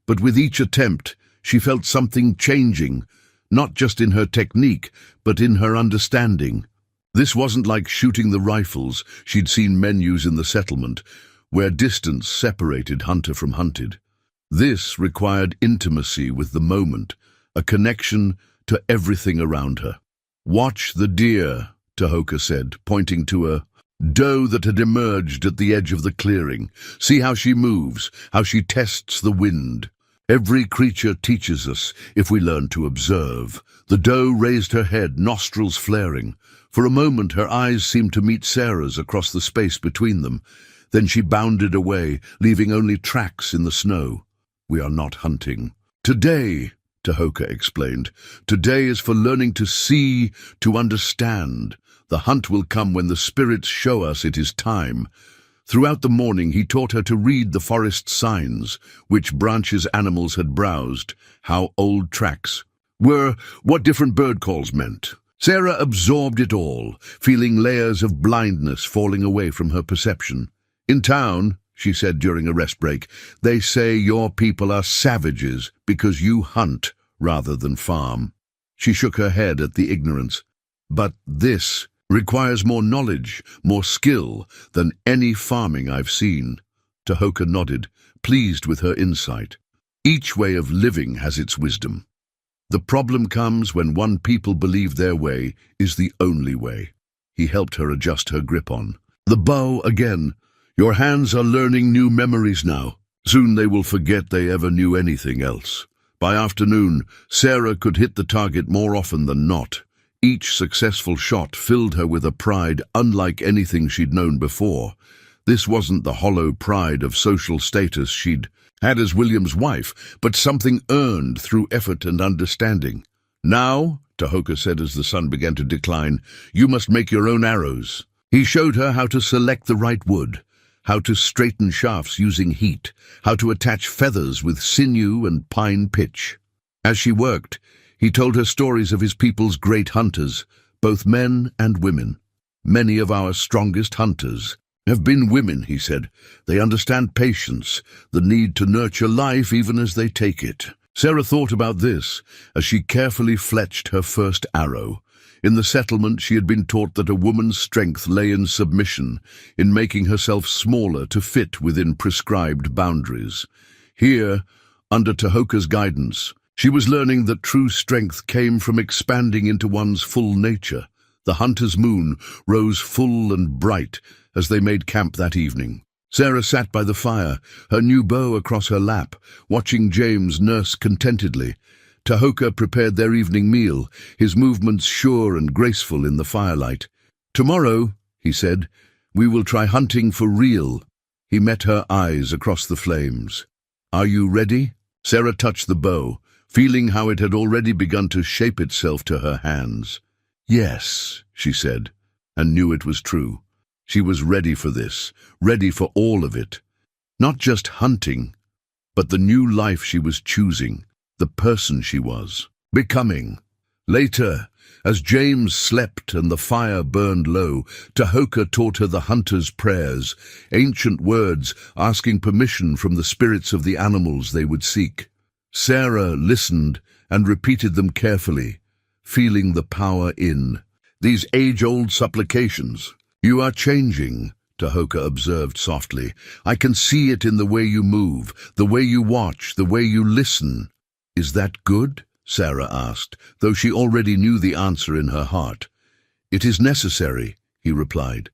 but with each attempt she felt something changing, not just in her technique, but in her understanding. This wasn't like shooting the rifles she'd seen men use in the settlement, where distance separated hunter from hunted. This required intimacy with the moment, a connection to everything around her. "Watch the deer," Tahoka said, pointing to a doe that had emerged at the edge of the clearing. "See how she moves, how she tests the wind. Every creature teaches us if we learn to observe." The doe raised her head, nostrils flaring. For a moment her eyes seemed to meet Sarah's across the space between them. Then she bounded away, leaving only tracks in the snow. "We are not hunting today," Tahoka explained. "Today is for learning to see, to understand. The hunt will come when the spirits show us it is time." Throughout the morning he taught her to read the forest signs, which branches animals had browsed, how old tracks were, what different bird calls meant. Sarah absorbed it all, feeling layers of blindness falling away from her perception. "In town," she said during a rest break, "they say your people are savages because you hunt rather than farm." She shook her head at the ignorance. "But this requires more knowledge, more skill than any farming I've seen." Tahoka nodded, pleased with her insight. "Each way of living has its wisdom. The problem comes when one people believe their way is the only way." He helped her adjust her grip on the bow again. "Your hands are learning new memories now. Soon they will forget they ever knew anything else." By afternoon, Sarah could hit the target more often than not. Each successful shot filled her with a pride unlike anything she'd known before. This wasn't the hollow pride of social status she'd had as William's wife, but something earned through effort and understanding. "Now," Tahoka said as the sun began to decline, "you must make your own arrows." He showed her how to select the right wood, how to straighten shafts using heat, how to attach feathers with sinew and pine pitch. As she worked, he told her stories of his people's great hunters, both men and women. "Many of our strongest hunters have been women," he said. "They understand patience, the need to nurture life even as they take it." Sarah thought about this as she carefully fletched her first arrow. In the settlement, she had been taught that a woman's strength lay in submission, in making herself smaller to fit within prescribed boundaries. Here, under Tahoka's guidance, she was learning that true strength came from expanding into one's full nature. The hunter's moon rose full and bright as they made camp that evening. Sarah sat by the fire, her new bow across her lap, watching James nurse contentedly. Tahoka prepared their evening meal, his movements sure and graceful in the firelight. "Tomorrow," he said, "we will try hunting for real." He met her eyes across the flames. "Are you ready?" Sarah touched the bow, feeling how it had already begun to shape itself to her hands. "Yes," she said, and knew it was true. She was ready for this, ready for all of it. Not just hunting, but the new life she was choosing, the person she was becoming. Later, as James slept and the fire burned low, Tahoka taught her the hunter's prayers, ancient words asking permission from the spirits of the animals they would seek. Sarah listened and repeated them carefully, feeling the power in these age-old supplications. "You are changing," Tahoka observed softly. "I can see it in the way you move, the way you watch, the way you listen." "Is that good?" Sarah asked, though she already knew the answer in her heart. "It is necessary," he replied.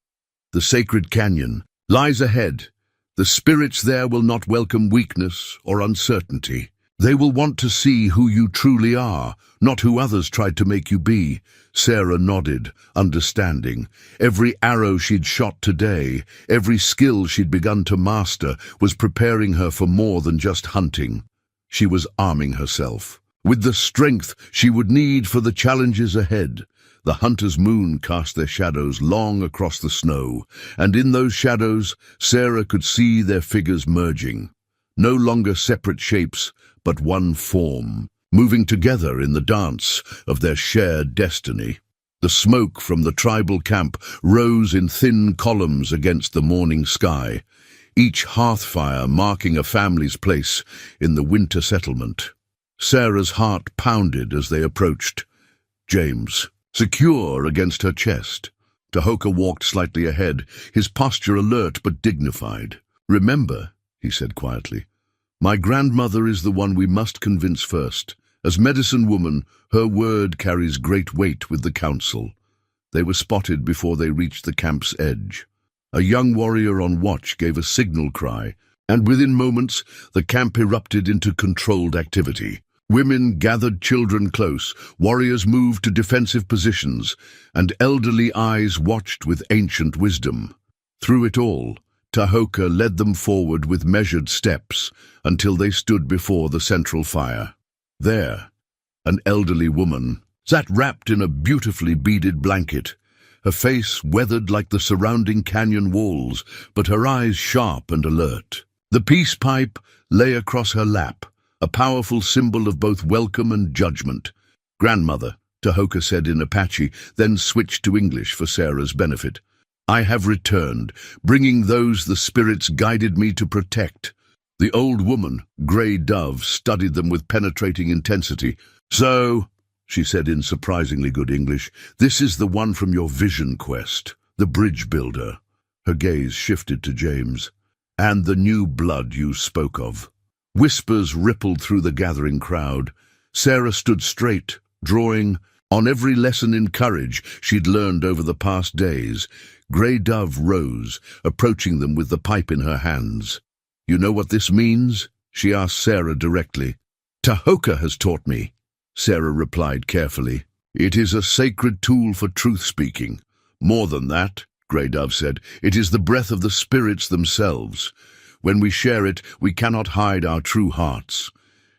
"The sacred canyon lies ahead. The spirits there will not welcome weakness or uncertainty. They will want to see who you truly are, not who others tried to make you be." Sarah nodded, understanding. Every arrow she'd shot today, every skill she'd begun to master, was preparing her for more than just hunting. She was arming herself with the strength she would need for the challenges ahead. The hunter's moon cast their shadows long across the snow, and in those shadows Sarah could see their figures merging. No longer separate shapes, but one form, moving together in the dance of their shared destiny. The smoke from the tribal camp rose in thin columns against the morning sky, each hearth fire marking a family's place in the winter settlement. Sarah's heart pounded as they approached. James, secure against her chest. Tahoka walked slightly ahead, his posture alert but dignified. "Remember," he said quietly, "my grandmother is the one we must convince first. As medicine woman, her word carries great weight with the council." They were spotted before they reached the camp's edge. A young warrior on watch gave a signal cry, and within moments the camp erupted into controlled activity. Women gathered children close, warriors moved to defensive positions, and elderly eyes watched with ancient wisdom. Through it all, Tahoka led them forward with measured steps until they stood before the central fire. There, an elderly woman sat wrapped in a beautifully beaded blanket, her face weathered like the surrounding canyon walls, but her eyes sharp and alert. The peace pipe lay across her lap, a powerful symbol of both welcome and judgment. "Grandmother," Tahoka said in Apache, then switched to English for Sarah's benefit. "I have returned, bringing those the spirits guided me to protect." The old woman, Grey Dove, studied them with penetrating intensity. "So," she said in surprisingly good English, "this is the one from your vision quest, the bridge builder." Her gaze shifted to James. "And the new blood you spoke of." Whispers rippled through the gathering crowd. Sarah stood straight, drawing on every lesson in courage she'd learned over the past days. Grey Dove rose, approaching them with the pipe in her hands. "You know what this means?" she asked Sarah directly. "Tahoka has taught me," Sarah replied carefully. "It is a sacred tool for truth-speaking. More than that," Grey Dove said, "it is the breath of the spirits themselves. When we share it, we cannot hide our true hearts."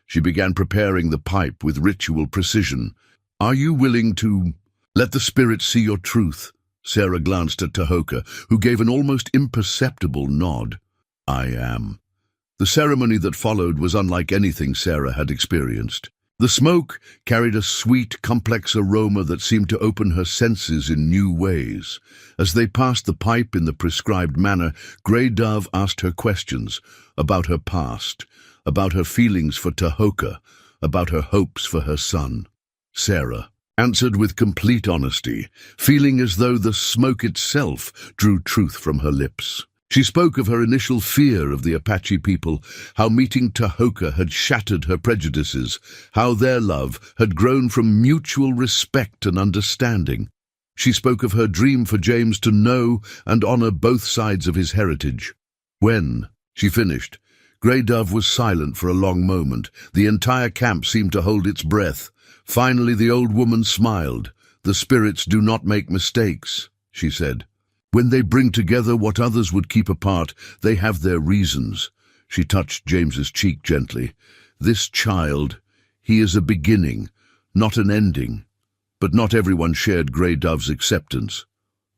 She began preparing the pipe with ritual precision. "Are you willing to let the spirits see your truth?" Sarah glanced at Tahoka, who gave an almost imperceptible nod. "I am." The ceremony that followed was unlike anything Sarah had experienced. The smoke carried a sweet, complex aroma that seemed to open her senses in new ways. As they passed the pipe in the prescribed manner, Grey Dove asked her questions about her past, about her feelings for Tahoka, about her hopes for her son. Sarah answered with complete honesty, feeling as though the smoke itself drew truth from her lips. She spoke of her initial fear of the Apache people, how meeting Tahoka had shattered her prejudices, how their love had grown from mutual respect and understanding. She spoke of her dream for James to know and honor both sides of his heritage. When she finished, Grey Dove was silent for a long moment. The entire camp seemed to hold its breath. Finally, the old woman smiled. "The spirits do not make mistakes," she said. "When they bring together what others would keep apart, they have their reasons." She touched James's cheek gently. "This child, he is a beginning, not an ending." But not everyone shared Grey Dove's acceptance.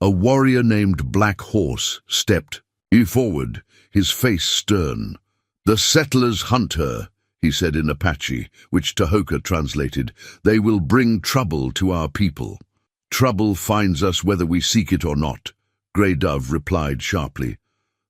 A warrior named Black Horse stepped forward, his face stern. "The settlers hunt her," he said in Apache, which Tahoka translated. "They will bring trouble to our people. Trouble finds us whether we seek it or not," Grey Dove replied sharply.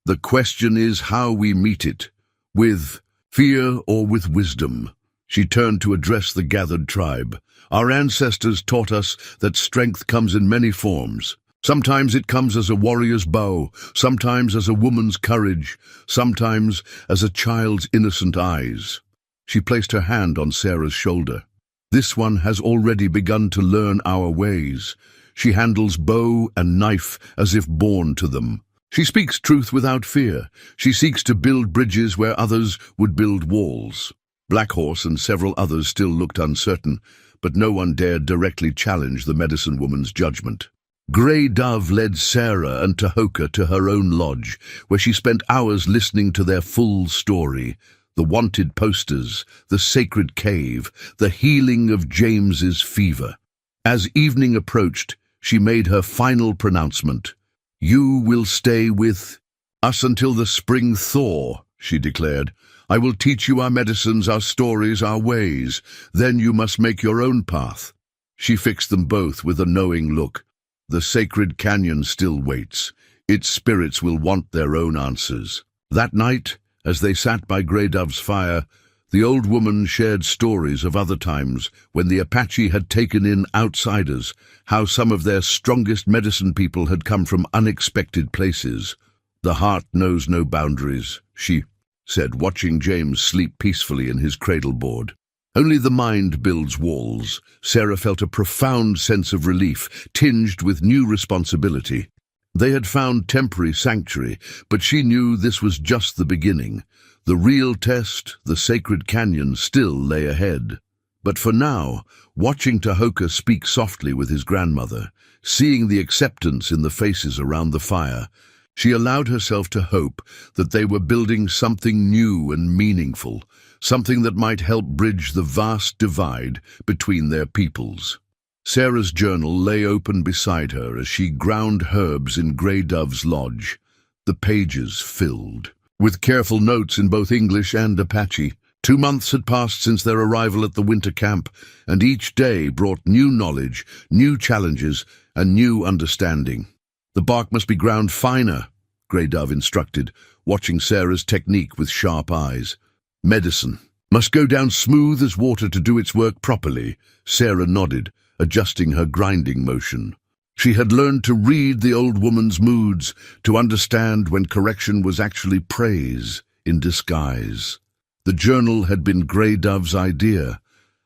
"The question is how we meet it, with fear or with wisdom." She turned to address the gathered tribe. "Our ancestors taught us that strength comes in many forms. Sometimes it comes as a warrior's bow, sometimes as a woman's courage, sometimes as a child's innocent eyes." She placed her hand on Sarah's shoulder. "This one has already begun to learn our ways. She handles bow and knife as if born to them. She speaks truth without fear. She seeks to build bridges where others would build walls." Black Horse and several others still looked uncertain, but no one dared directly challenge the medicine woman's judgment. Grey Dove led Sarah and Tahoka to her own lodge, where she spent hours listening to their full story. The wanted posters, the sacred cave, the healing of James's fever. As evening approached, she made her final pronouncement. "You will stay with us until the spring thaw," she declared. "I will teach you our medicines, our stories, our ways. Then you must make your own path." She fixed them both with a knowing look. The sacred canyon still waits. Its spirits will want their own answers. That night, as they sat by Grey Dove's fire, the old woman shared stories of other times when the Apache had taken in outsiders, how some of their strongest medicine people had come from unexpected places. "The heart knows no boundaries," she said, watching James sleep peacefully in his cradle board. "Only the mind builds walls." Sarah felt a profound sense of relief, tinged with new responsibility. They had found temporary sanctuary, but she knew this was just the beginning. The real test, the sacred canyon, still lay ahead. But for now, watching Tahoka speak softly with his grandmother, seeing the acceptance in the faces around the fire, she allowed herself to hope that they were building something new and meaningful, something that might help bridge the vast divide between their peoples. Sarah's journal lay open beside her as she ground herbs in Grey Dove's lodge. The pages filled with careful notes in both English and Apache. 2 months had passed since their arrival at the winter camp, and each day brought new knowledge, new challenges, and new understanding. "The bark must be ground finer," Grey Dove instructed, watching Sarah's technique with sharp eyes. "Medicine must go down smooth as water to do its work properly." Sarah nodded, adjusting her grinding motion. She had learned to read the old woman's moods, to understand when correction was actually praise in disguise. The journal had been Grey Dove's idea,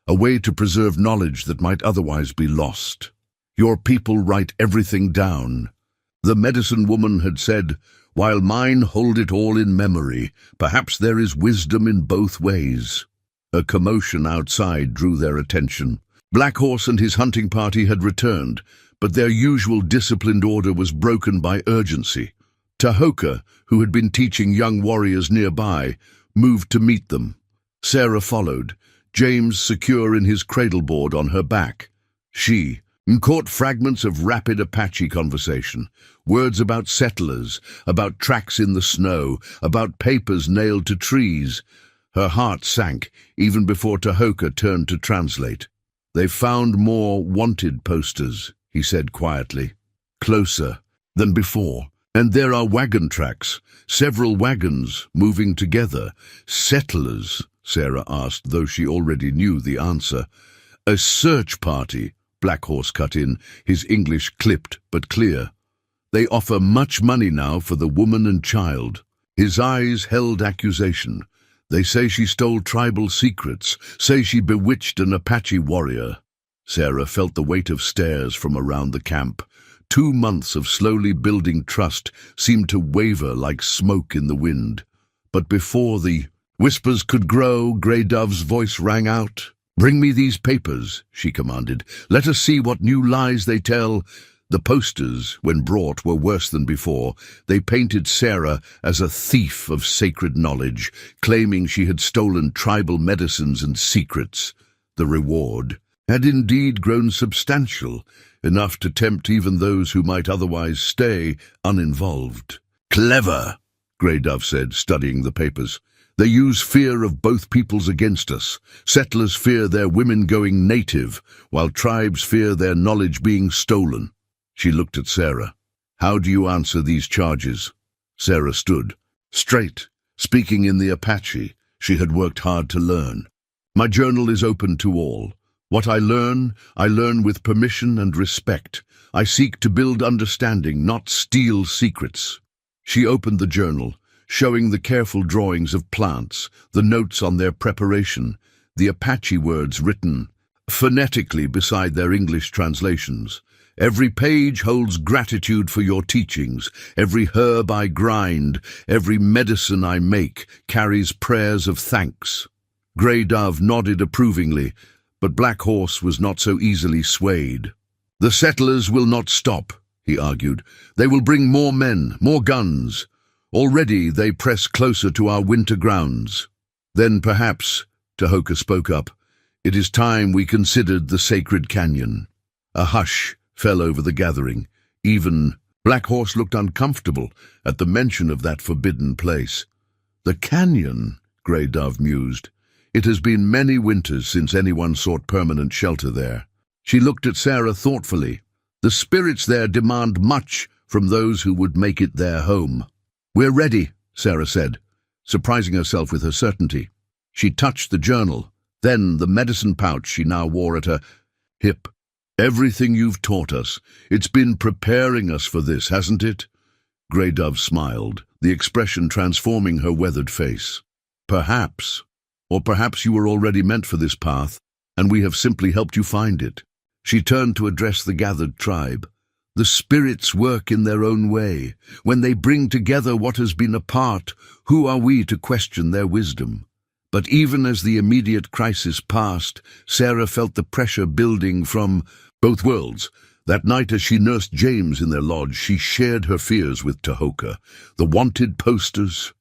a way to preserve knowledge that might otherwise be lost. "Your people write everything down," the medicine woman had said, "while mine hold it all in memory. Perhaps there is wisdom in both ways." A commotion outside drew their attention. Black Horse and his hunting party had returned, but their usual disciplined order was broken by urgency. Tahoka, who had been teaching young warriors nearby, moved to meet them. Sarah followed, James secure in his cradleboard on her back. She caught fragments of rapid Apache conversation, words about settlers, about tracks in the snow, about papers nailed to trees. Her heart sank even before Tahoka turned to translate. "They found more wanted posters," he said quietly, "closer than before. And there are wagon tracks, several wagons moving together." "Settlers?" Sarah asked, though she already knew the answer. "A search party," Black Horse cut in, his English clipped but clear. They offer much money now for the woman and child. His eyes held accusation. They say she stole tribal secrets, say she bewitched an Apache warrior. Sarah felt the weight of stares from around the camp. 2 months of slowly building trust seemed to waver like smoke in the wind. But before the whispers could grow, Grey Dove's voice rang out. "Bring me these papers," she commanded. "Let us see what new lies they tell." The posters, when brought, were worse than before. They painted Sarah as a thief of sacred knowledge, claiming she had stolen tribal medicines and secrets. The reward had indeed grown substantial, enough to tempt even those who might otherwise stay uninvolved. "Clever," Grey Dove said, studying the papers. "They use fear of both peoples against us. Settlers fear their women going native, while tribes fear their knowledge being stolen." She looked at Sarah. "How do you answer these charges?" Sarah stood, straight, speaking in the Apache she had worked hard to learn. "My journal is open to all. What I learn with permission and respect. I seek to build understanding, not steal secrets." She opened the journal, showing the careful drawings of plants, the notes on their preparation, the Apache words written phonetically beside their English translations. "Every page holds gratitude for your teachings. Every herb I grind, every medicine I make, carries prayers of thanks." Grey Dove nodded approvingly, but Black Horse was not so easily swayed. "The settlers will not stop," he argued. "They will bring more men, more guns. Already they press closer to our winter grounds." "Then perhaps," Tahoka spoke up, "it is time we considered the sacred canyon." A hush fell over the gathering. Even Black Horse looked uncomfortable at the mention of that forbidden place. "The canyon," Grey Dove mused. "It has been many winters since anyone sought permanent shelter there." She looked at Sarah thoughtfully. "The spirits there demand much from those who would make it their home." "We're ready," Sarah said, surprising herself with her certainty. She touched the journal, then the medicine pouch she now wore at her hip. "Everything you've taught us, it's been preparing us for this, hasn't it?" Grey Dove smiled, the expression transforming her weathered face. "Perhaps. Or perhaps you were already meant for this path, and we have simply helped you find it." She turned to address the gathered tribe. "The spirits work in their own way. When they bring together what has been apart, who are we to question their wisdom?" But even as the immediate crisis passed, Sarah felt the pressure building from both worlds. That night as she nursed James in their lodge, she shared her fears with Tahoka. "The wanted posters,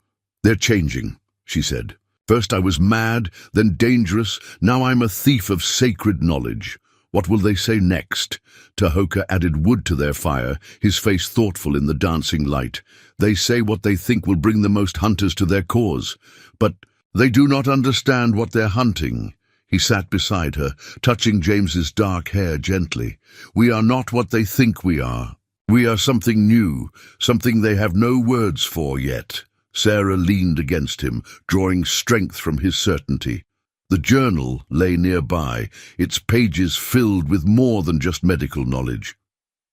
they're changing," she said. "First I was mad, then dangerous, now I'm a thief of sacred knowledge. What will they say next?" Tahoka added wood to their fire, his face thoughtful in the dancing light. "They say what they think will bring the most hunters to their cause. But they do not understand what they're hunting." He sat beside her, touching James's dark hair gently. "We are not what they think we are. We are something new, something they have no words for yet." Sarah leaned against him, drawing strength from his certainty. The journal lay nearby, its pages filled with more than just medical knowledge.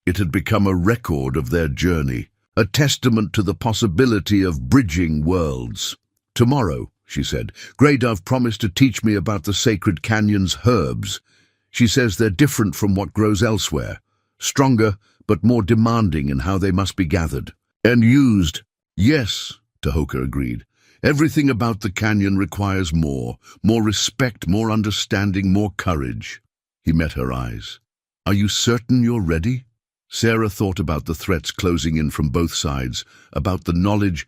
It had become a record of their journey, a testament to the possibility of bridging worlds. "Tomorrow," she said, "Grey Dove promised to teach me about the sacred canyon's herbs. She says they're different from what grows elsewhere, stronger but more demanding in how they must be gathered and used." "Yes," Tahoka agreed. "Everything about the canyon requires more respect, more understanding, more courage." He met her eyes. "Are you certain you're ready?" Sarah thought about the threats closing in from both sides, about the knowledge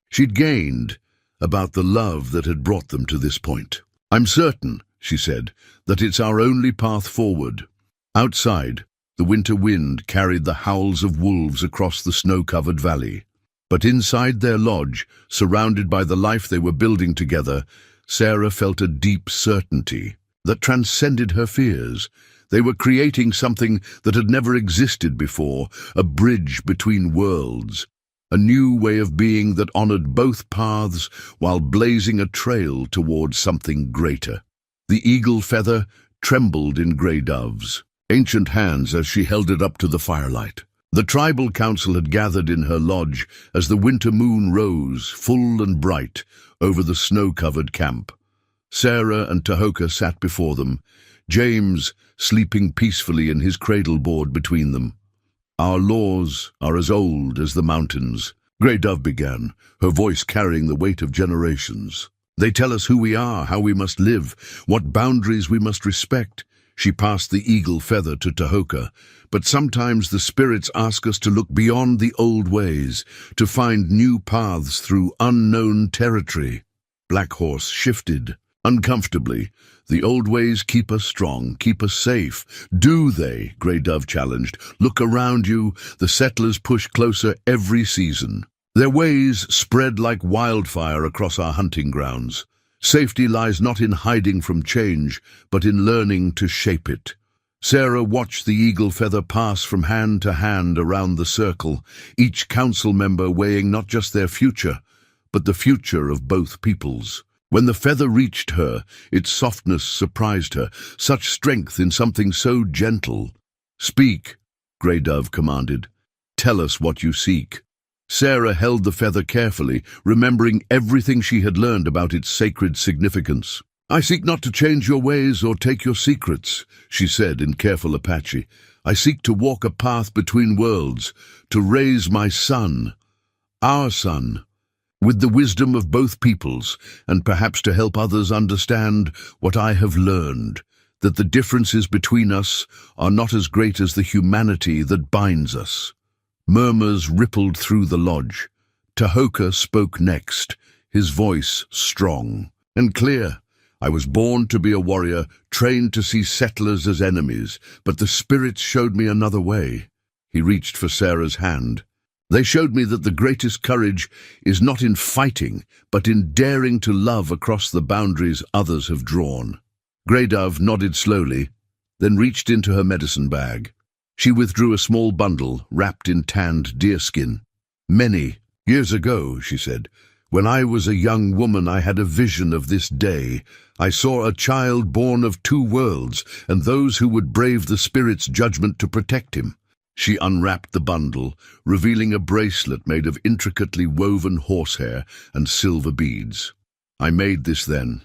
she'd gained, about the love that had brought them to this point. "I'm certain," she said, "that it's our only path forward." Outside, the winter wind carried the howls of wolves across the snow-covered valley. But inside their lodge, surrounded by the life they were building together, Sarah felt a deep certainty that transcended her fears. They were creating something that had never existed before, a bridge between worlds, a new way of being that honored both paths while blazing a trail towards something greater. The eagle feather trembled in Grey Dove's. ancient hands as she held it up to the firelight. The tribal council had gathered in her lodge as the winter moon rose, full and bright, over the snow-covered camp. Sarah and Tahoka sat before them, James sleeping peacefully in his cradle board between them. "Our laws are as old as the mountains," Grey Dove began, her voice carrying the weight of generations. "They tell us who we are, how we must live, what boundaries we must respect." She passed the eagle feather to Tahoka. "But sometimes the spirits ask us to look beyond the old ways, to find new paths through unknown territory." Black Horse shifted uncomfortably. "The old ways keep us strong, keep us safe." "Do they?" Grey Dove challenged. "Look around you. The settlers push closer every season. Their ways spread like wildfire across our hunting grounds. Safety lies not in hiding from change, but in learning to shape it." Sarah watched the eagle feather pass from hand to hand around the circle, each council member weighing not just their future, but the future of both peoples. When the feather reached her, its softness surprised her, such strength in something so gentle. "Speak," Grey Dove commanded. "Tell us what you seek." Sarah held the feather carefully, remembering everything she had learned about its sacred significance. "I seek not to change your ways or take your secrets," she said in careful Apache. "I seek to walk a path between worlds, to raise my son, our son, with the wisdom of both peoples, and perhaps to help others understand what I have learned, that the differences between us are not as great as the humanity that binds us." Murmurs rippled through the lodge. Tahoka spoke next, his voice strong and clear. "I was born to be a warrior, trained to see settlers as enemies, but the spirits showed me another way." He reached for Sarah's hand. "They showed me that the greatest courage is not in fighting, but in daring to love across the boundaries others have drawn." Grey Dove nodded slowly, then reached into her medicine bag. She withdrew a small bundle wrapped in tanned deerskin. "Many years ago," she said, "when I was a young woman, I had a vision of this day. I saw a child born of two worlds, and those who would brave the spirit's judgment to protect him." She unwrapped the bundle, revealing a bracelet made of intricately woven horsehair and silver beads. "I made this then,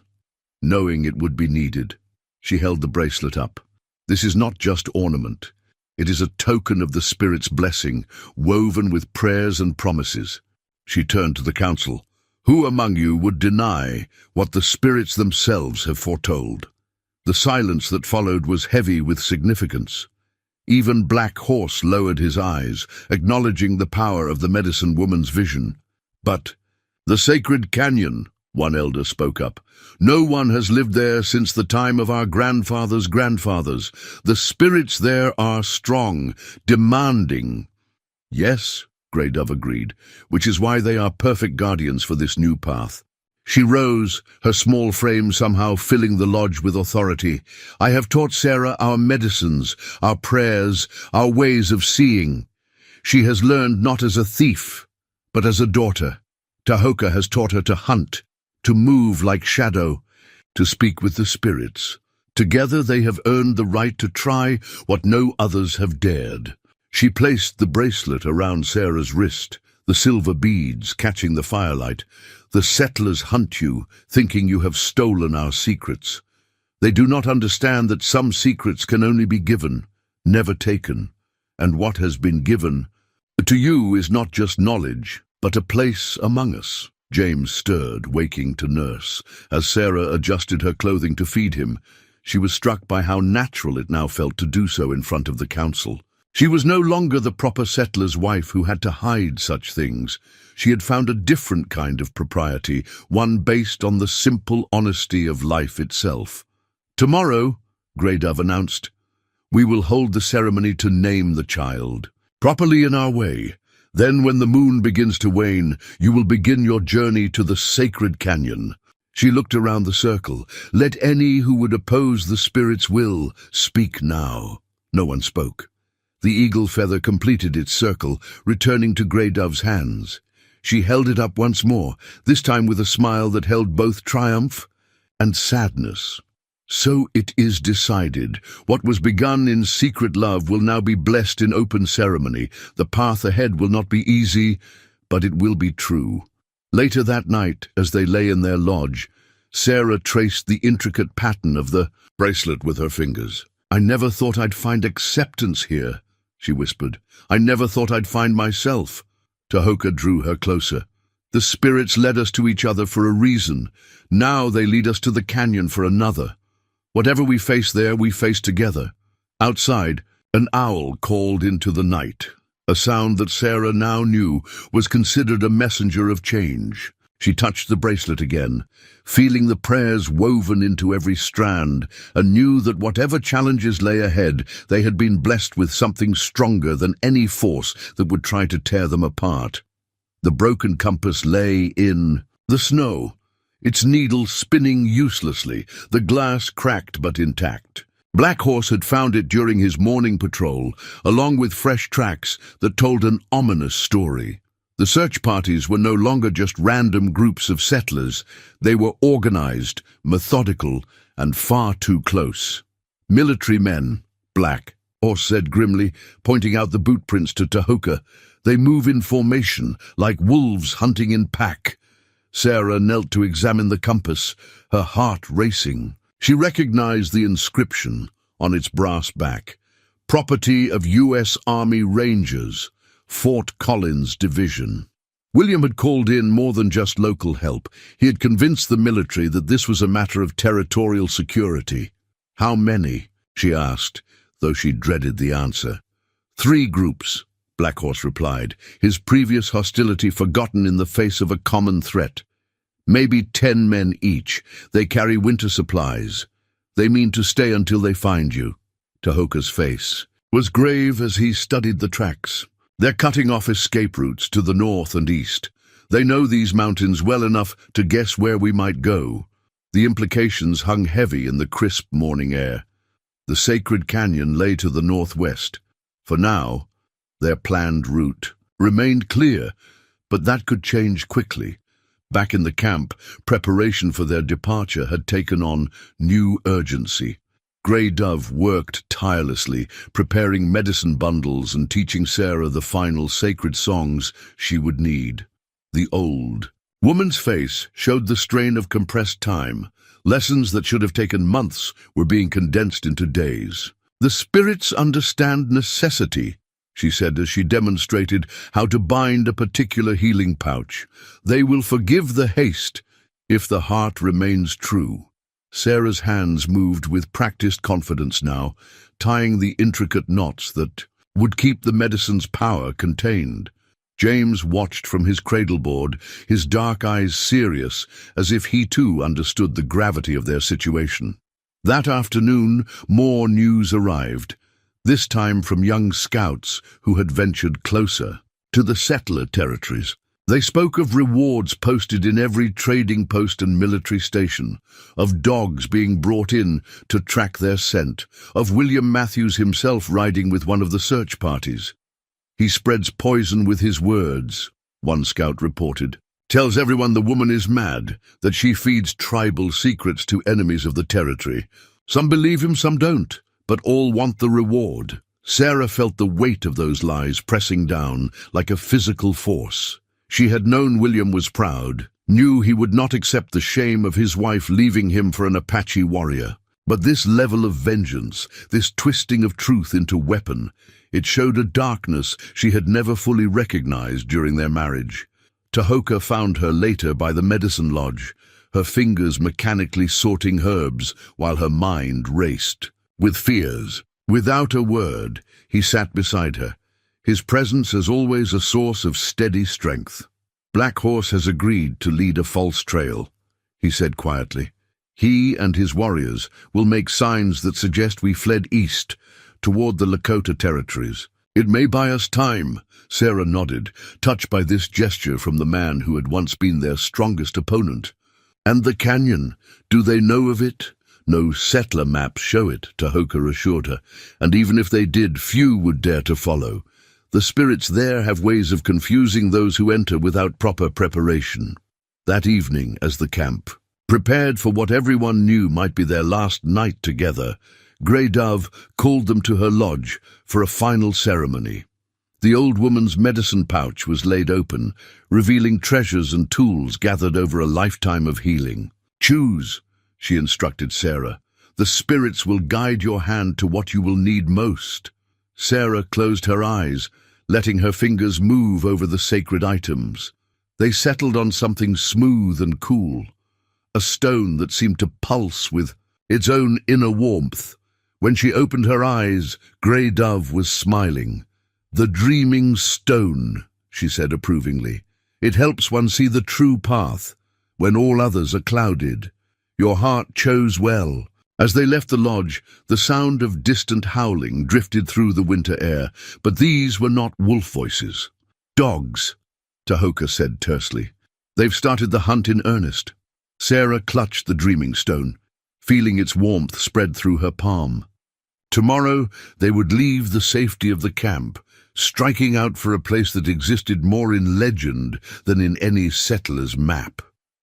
knowing it would be needed." She held the bracelet up. "This is not just ornament. It is a token of the spirit's blessing, woven with prayers and promises." She turned to the council. "Who among you would deny what the spirits themselves have foretold?" The silence that followed was heavy with significance. Even Black Horse lowered his eyes, acknowledging the power of the medicine woman's vision. "But the sacred canyon," one elder spoke up. "No one has lived there since the time of our grandfathers' grandfathers. The spirits there are strong, demanding." "Yes," Grey Dove agreed, "which is why they are perfect guardians for this new path." She rose, her small frame somehow filling the lodge with authority. "I have taught Sarah our medicines, our prayers, our ways of seeing. She has learned not as a thief, but as a daughter. Tahoka has taught her to hunt, to move like shadow, to speak with the spirits. Together they have earned the right to try what no others have dared." She placed the bracelet around Sarah's wrist, the silver beads catching the firelight. "The settlers hunt you, thinking you have stolen our secrets. They do not understand that some secrets can only be given, never taken. And what has been given to you is not just knowledge, but a place among us." James stirred, waking to nurse. As Sarah adjusted her clothing to feed him, she was struck by how natural it now felt to do so in front of the council. She was no longer the proper settler's wife who had to hide such things. She had found a different kind of propriety, one based on the simple honesty of life itself. "Tomorrow," Grey Dove announced, "we will hold the ceremony to name the child, properly in our way. Then when the moon begins to wane, you will begin your journey to the sacred canyon." She looked around the circle. "Let any who would oppose the spirit's will speak now." No one spoke. The eagle feather completed its circle, returning to Grey Dove's hands. She held it up once more, this time with a smile that held both triumph and sadness. So it is decided. What was begun in secret love will now be blessed in open ceremony. The path ahead will not be easy, but it will be true. Later that night, as they lay in their lodge, Sarah traced the intricate pattern of the bracelet with her fingers. "I never thought I'd find acceptance here," she whispered. "I never thought I'd find myself." Tahoka drew her closer. "The spirits led us to each other for a reason. Now they lead us to the canyon for another. Whatever we face there, we face together." Outside, an owl called into the night, a sound that Sarah now knew was considered a messenger of change. She touched the bracelet again, feeling the prayers woven into every strand, and knew that whatever challenges lay ahead, they had been blessed with something stronger than any force that would try to tear them apart. The broken compass lay in the snow, its needle spinning uselessly, the glass cracked but intact. Black Horse had found it during his morning patrol, along with fresh tracks that told an ominous story. The search parties were no longer just random groups of settlers. They were organized, methodical, and far too close. "Military men," Black Horse said grimly, pointing out the boot prints to Tahoka. "They move in formation, like wolves hunting in pack." Sarah knelt to examine the compass, her heart racing. She recognized the inscription on its brass back: "Property of U.S. Army Rangers, Fort Collins Division." William had called in more than just local help. He had convinced the military that this was a matter of territorial security. "How many?" she asked, though she dreaded the answer. "3 groups," Black Horse replied, his previous hostility forgotten in the face of a common threat. "Maybe 10 men each. They carry winter supplies. They mean to stay until they find you." Tahoka's face was grave as he studied the tracks. "They're cutting off escape routes to the north and east. They know these mountains well enough to guess where we might go." The implications hung heavy in the crisp morning air. The sacred canyon lay to the northwest. For now, their planned route remained clear, but that could change quickly. Back in the camp, preparation for their departure had taken on new urgency. Grey Dove worked tirelessly, preparing medicine bundles and teaching Sarah the final sacred songs she would need. The old woman's face showed the strain of compressed time. Lessons that should have taken months were being condensed into days. "The spirits understand necessity," she said as she demonstrated how to bind a particular healing pouch. "They will forgive the haste if the heart remains true." Sarah's hands moved with practiced confidence now, tying the intricate knots that would keep the medicine's power contained. James watched from his cradleboard, his dark eyes serious, as if he too understood the gravity of their situation. That afternoon, more news arrived, this time from young scouts who had ventured closer to the settler territories. They spoke of rewards posted in every trading post and military station, of dogs being brought in to track their scent, of William Matthews himself riding with one of the search parties. "He spreads poison with his words," one scout reported. "Tells everyone the woman is mad, that she feeds tribal secrets to enemies of the territory. Some believe him, some don't, but all want the reward." Sarah felt the weight of those lies pressing down like a physical force. She had known William was proud, knew he would not accept the shame of his wife leaving him for an Apache warrior. But this level of vengeance, this twisting of truth into weapon, it showed a darkness she had never fully recognized during their marriage. Tahoka found her later by the medicine lodge, her fingers mechanically sorting herbs while her mind raced with fears. Without a word, he sat beside her, his presence as always a source of steady strength. "Black Horse has agreed to lead a false trail," he said quietly. "He and his warriors will make signs that suggest we fled east, toward the Lakota territories. It may buy us time." Sarah nodded, touched by this gesture from the man who had once been their strongest opponent. "And the canyon, do they know of it?" "No settler maps show it," Tahoka assured her, "and even if they did, few would dare to follow. The spirits there have ways of confusing those who enter without proper preparation." That evening, as the camp Prepared for what everyone knew might be their last night together, Grey Dove called them to her lodge for a final ceremony. The old woman's medicine pouch was laid open, revealing treasures and tools gathered over a lifetime of healing. "Choose," she instructed Sarah. "The spirits will guide your hand to what you will need most." Sarah closed her eyes, letting her fingers move over the sacred items. They settled on something smooth and cool, a stone that seemed to pulse with its own inner warmth. When she opened her eyes, Grey Dove was smiling. "The dreaming stone," she said approvingly. "It helps one see the true path when all others are clouded. Your heart chose well." As they left the lodge, the sound of distant howling drifted through the winter air, but these were not wolf voices. "Dogs," Tahoka said tersely. "They've started the hunt in earnest." Sarah clutched the dreaming stone, feeling its warmth spread through her palm. Tomorrow they would leave the safety of the camp, striking out for a place that existed more in legend than in any settler's map.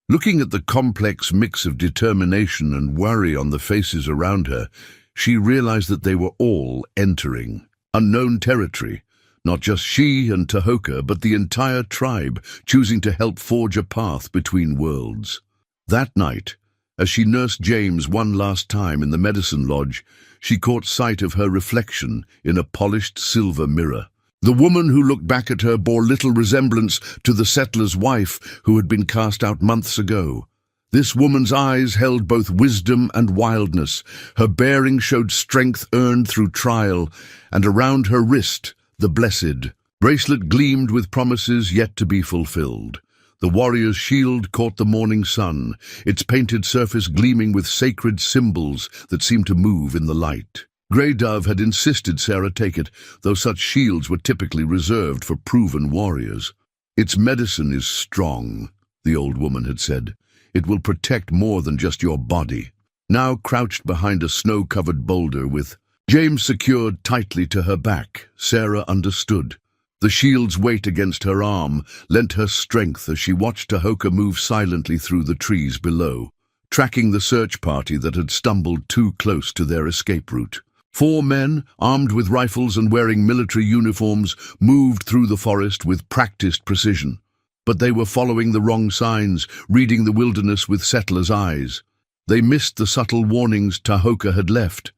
Looking at the complex mix of determination and worry on the faces around her, she realized that they were all entering unknown territory. Not just she and Tahoka, but the entire tribe, choosing to help forge a path between worlds. That night, as she nursed James one last time in the medicine lodge, she caught sight of her reflection in a polished silver mirror. The woman who looked back at her bore little resemblance to the settler's wife who had been cast out months ago. This woman's eyes held both wisdom and wildness. Her bearing showed strength earned through trial, and around her wrist, the blessed bracelet gleamed with promises yet to be fulfilled. The warrior's shield caught the morning sun, its painted surface gleaming with sacred symbols that seemed to move in the light. Grey Dove had insisted Sarah take it, though such shields were typically reserved for proven warriors. "Its medicine is strong," the old woman had said. "It will protect more than just your body." Now crouched behind a snow-covered boulder with James secured tightly to her back, Sarah understood. The shield's weight against her arm lent her strength as she watched Tahoka move silently through the trees below, tracking the search party that had stumbled too close to their escape route. 4 men, armed with rifles and wearing military uniforms, moved through the forest with practiced precision. But they were following the wrong signs, reading the wilderness with settlers' eyes. They missed the subtle warnings Tahoka had left,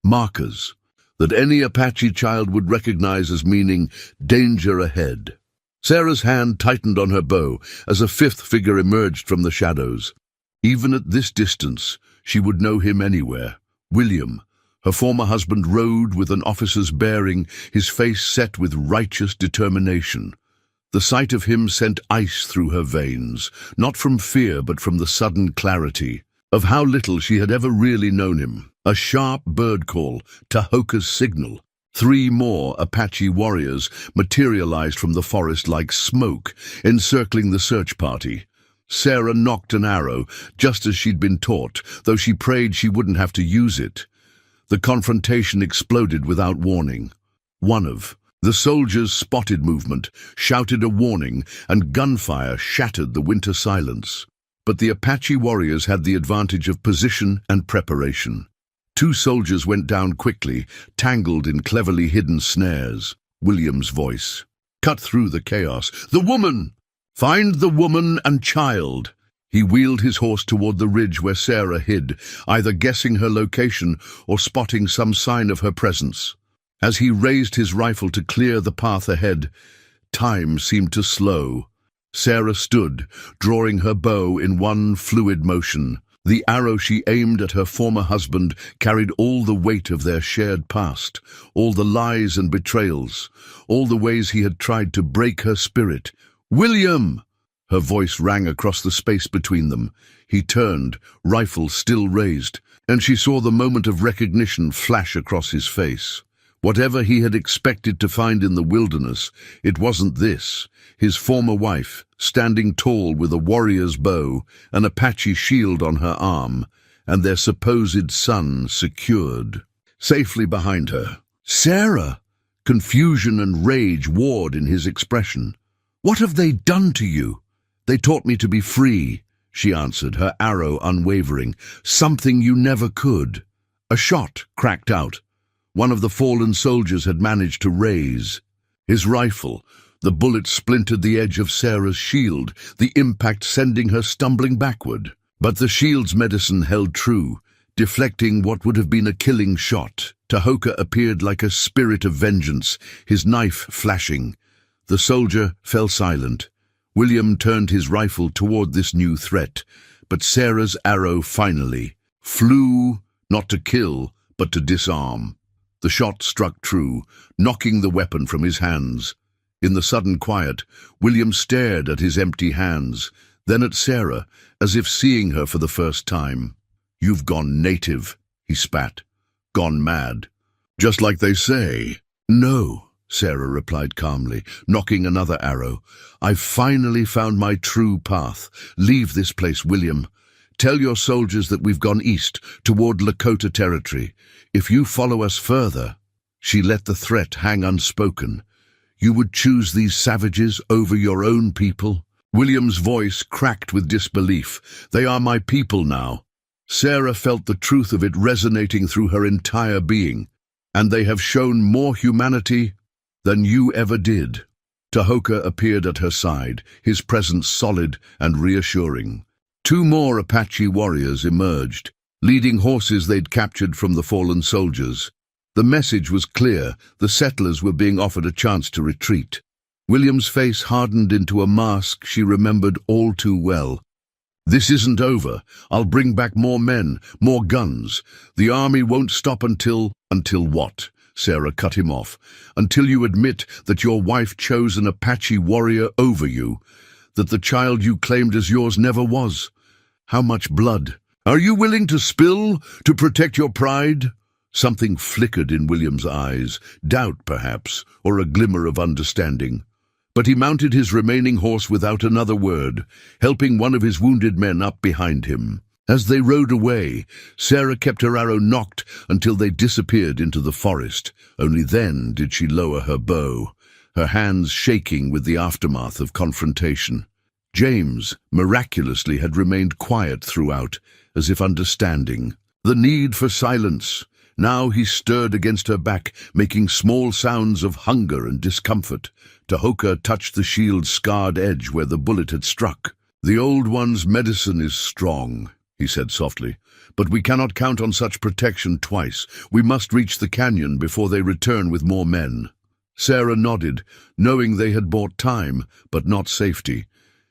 markers that any Apache child would recognize as meaning danger ahead. Sarah's hand tightened on her bow as a 5th figure emerged from the shadows. Even at this distance, she would know him anywhere. William, her former husband, rode with an officer's bearing, his face set with righteous determination. The sight of him sent ice through her veins, not from fear but from the sudden clarity of how little she had ever really known him. A sharp bird call, Tahoka's signal. 3 more Apache warriors materialized from the forest like smoke, encircling the search party. Sarah nocked an arrow, just as she'd been taught, though she prayed she wouldn't have to use it. The confrontation exploded without warning. One of the soldiers spotted movement, shouted a warning, and gunfire shattered the winter silence. But the Apache warriors had the advantage of position and preparation. 2 soldiers went down quickly, tangled in cleverly hidden snares. William's voice cut through the chaos. "The woman! Find the woman and child!" He wheeled his horse toward the ridge where Sarah hid, either guessing her location or spotting some sign of her presence. As he raised his rifle to clear the path ahead, time seemed to slow. Sarah stood, drawing her bow in one fluid motion. The arrow she aimed at her former husband carried all the weight of their shared past, all the lies and betrayals, all the ways he had tried to break her spirit. "William!" Her voice rang across the space between them. He turned, rifle still raised, and she saw the moment of recognition flash across his face. Whatever he had expected to find in the wilderness, it wasn't this. His former wife, standing tall with a warrior's bow, an Apache shield on her arm, and their supposed son secured, safely behind her. "Sarah!" Confusion and rage warred in his expression. "What have they done to you?" "They taught me to be free," she answered, her arrow unwavering. "Something you never could." A shot cracked out. One of the fallen soldiers had managed to raise his rifle. The bullet splintered the edge of Sarah's shield, the impact sending her stumbling backward. But the shield's medicine held true, deflecting what would have been a killing shot. Tahoka appeared like a spirit of vengeance, his knife flashing. The soldier fell silent. William turned his rifle toward this new threat, but Sarah's arrow finally flew, not to kill, but to disarm. The shot struck true, knocking the weapon from his hands. In the sudden quiet, William stared at his empty hands, then at Sarah, as if seeing her for the first time. "You've gone native," he spat. "Gone mad. Just like they say." "No," Sarah replied calmly, nocking another arrow. "I've finally found my true path. Leave this place, William. Tell your soldiers that we've gone east, toward Lakota territory. If you follow us further—" She let the threat hang unspoken. "You would choose these savages over your own people?" William's voice cracked with disbelief. "They are my people now." Sarah felt the truth of it resonating through her entire being. "And they have shown more humanity than you ever did." Tahoka appeared at her side, his presence solid and reassuring. Two more Apache warriors emerged, leading horses they'd captured from the fallen soldiers. The message was clear: the settlers were being offered a chance to retreat. William's face hardened into a mask she remembered all too well. "This isn't over. I'll bring back more men, more guns. The army won't stop until—" "Until what?" Sarah cut him off. "Until you admit that your wife chose an Apache warrior over you, that the child you claimed as yours never was. How much blood are you willing to spill to protect your pride?" Something flickered in William's eyes, doubt perhaps, or a glimmer of understanding. But he mounted his remaining horse without another word, helping one of his wounded men up behind him. As they rode away, Sarah kept her arrow nocked until they disappeared into the forest. Only then did she lower her bow, her hands shaking with the aftermath of confrontation. James, miraculously, had remained quiet throughout, as if understanding the need for silence. Now he stirred against her back, making small sounds of hunger and discomfort. Tahoka touched the shield's scarred edge where the bullet had struck. "The old one's medicine is strong," he said softly, "but we cannot count on such protection twice. We must reach the canyon before they return with more men." Sarah nodded, knowing they had bought time, but not safety.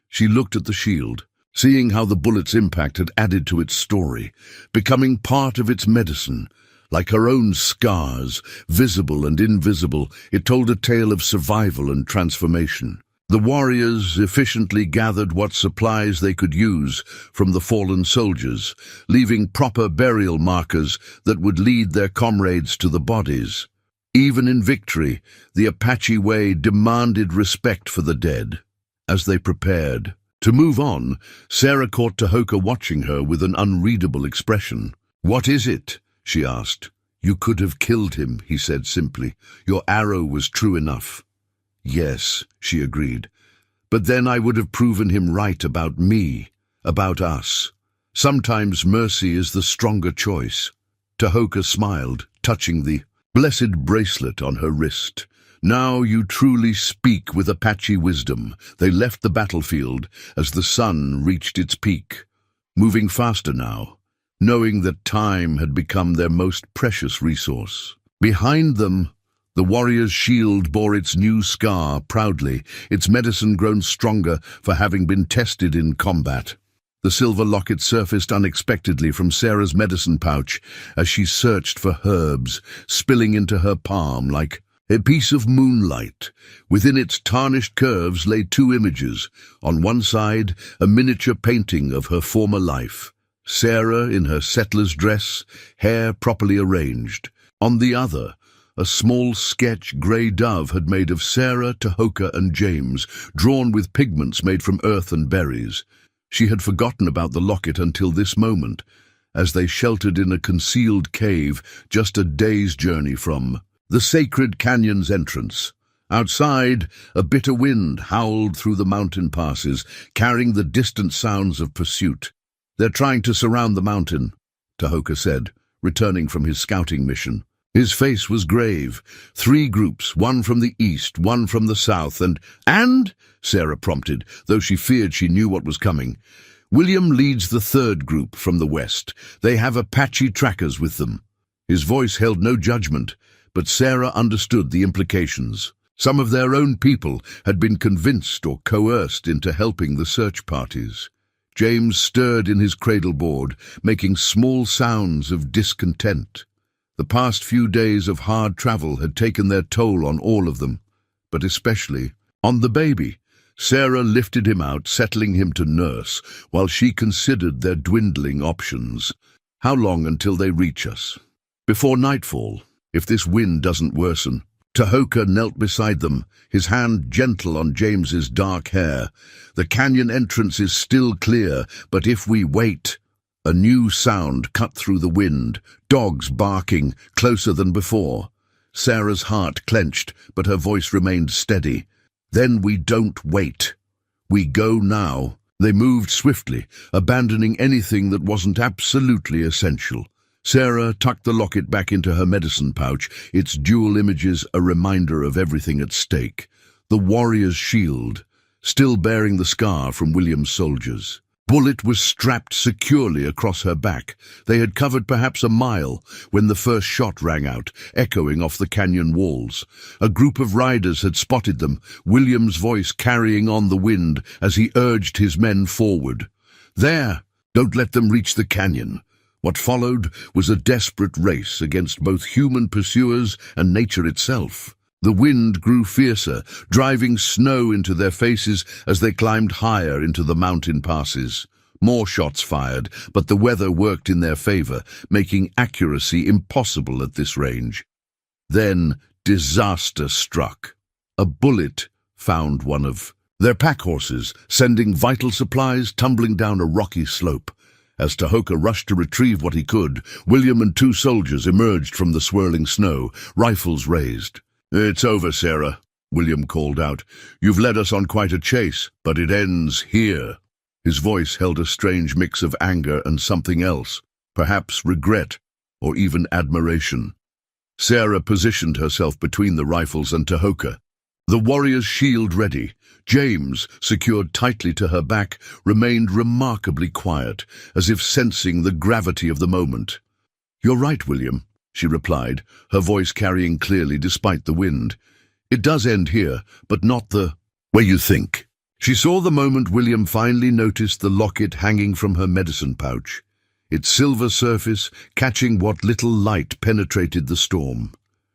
She looked at the shield, seeing how the bullet's impact had added to its story, becoming part of its medicine. Like her own scars, visible and invisible, it told a tale of survival and transformation. The warriors efficiently gathered what supplies they could use from the fallen soldiers, leaving proper burial markers that would lead their comrades to the bodies. Even in victory, the Apache way demanded respect for the dead. As they prepared to move on, Sarah caught Tahoka watching her with an unreadable expression. "What is it?" she asked. "You could have killed him," he said simply. "Your arrow was true enough." "Yes," she agreed. "But then I would have proven him right about me, about us. Sometimes mercy is the stronger choice." Tahoka smiled, touching the blessed bracelet on her wrist. "Now you truly speak with Apache wisdom." They left the battlefield as the sun reached its peak, moving faster now, knowing that time had become their most precious resource. Behind them, the warrior's shield bore its new scar proudly, its medicine grown stronger for having been tested in combat. The silver locket surfaced unexpectedly from Sarah's medicine pouch as she searched for herbs, spilling into her palm like a piece of moonlight. Within its tarnished curves lay two images. On one side, a miniature painting of her former life. Sarah in her settler's dress, hair properly arranged. On the other, a small sketch grey dove had made of Sarah, Tahoka, and James, drawn with pigments made from earth and berries. She had forgotten about the locket until this moment, as they sheltered in a concealed cave just a day's journey from the sacred canyon's entrance. Outside, a bitter wind howled through the mountain passes, carrying the distant sounds of pursuit. "They're trying to surround the mountain," Tahoka said, returning from his scouting mission. His face was grave. 3 groups, one from the east, one from the south, and, Sarah prompted, though she feared she knew what was coming. "William leads the 3rd group from the west. They have Apache trackers with them." His voice held no judgment, but Sarah understood the implications. Some of their own people had been convinced or coerced into helping the search parties. James stirred in his cradleboard, making small sounds of discontent. The past few days of hard travel had taken their toll on all of them, but especially on the baby. Sarah lifted him out, settling him to nurse, while she considered their dwindling options. "How long until they reach us?" "Before nightfall, if this wind doesn't worsen." Tahoka knelt beside them, his hand gentle on James's dark hair. "The canyon entrance is still clear, but if we wait—" A new sound cut through the wind, dogs barking, closer than before. Sarah's heart clenched, but her voice remained steady. "Then we don't wait. We go now." They moved swiftly, abandoning anything that wasn't absolutely essential. Sarah tucked the locket back into her medicine pouch, its dual images a reminder of everything at stake. The warrior's shield, still bearing the scar from William's soldiers. Bullet was strapped securely across her back. They had covered perhaps a mile when the first shot rang out, echoing off the canyon walls. A group of riders had spotted them, William's voice carrying on the wind as he urged his men forward. "There! Don't let them reach the canyon." What followed was a desperate race against both human pursuers and nature itself. The wind grew fiercer, driving snow into their faces as they climbed higher into the mountain passes. More shots fired, but the weather worked in their favor, making accuracy impossible at this range. Then disaster struck. A bullet found one of their pack horses, sending vital supplies tumbling down a rocky slope. As Tahoka rushed to retrieve what he could, William and 2 soldiers emerged from the swirling snow, rifles raised. "It's over, Sarah," William called out. "You've led us on quite a chase, but it ends here." His voice held a strange mix of anger and something else, perhaps regret or even admiration. Sarah positioned herself between the rifles and Tahoka, the warrior's shield ready. James, secured tightly to her back, remained remarkably quiet, as if sensing the gravity of the moment. "You're right, William," she replied, her voice carrying clearly despite the wind. "It does end here, but not the way you think." She saw the moment William finally noticed the locket hanging from her medicine pouch, its silver surface catching what little light penetrated the storm.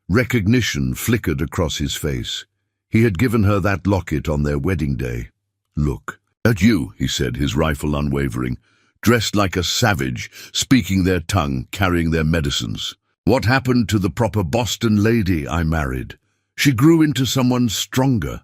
Recognition flickered across his face. He had given her that locket on their wedding day. "Look at you," he said, his rifle unwavering, "dressed like a savage, speaking their tongue, carrying their medicines. What happened to the proper Boston lady I married? She grew into someone stronger."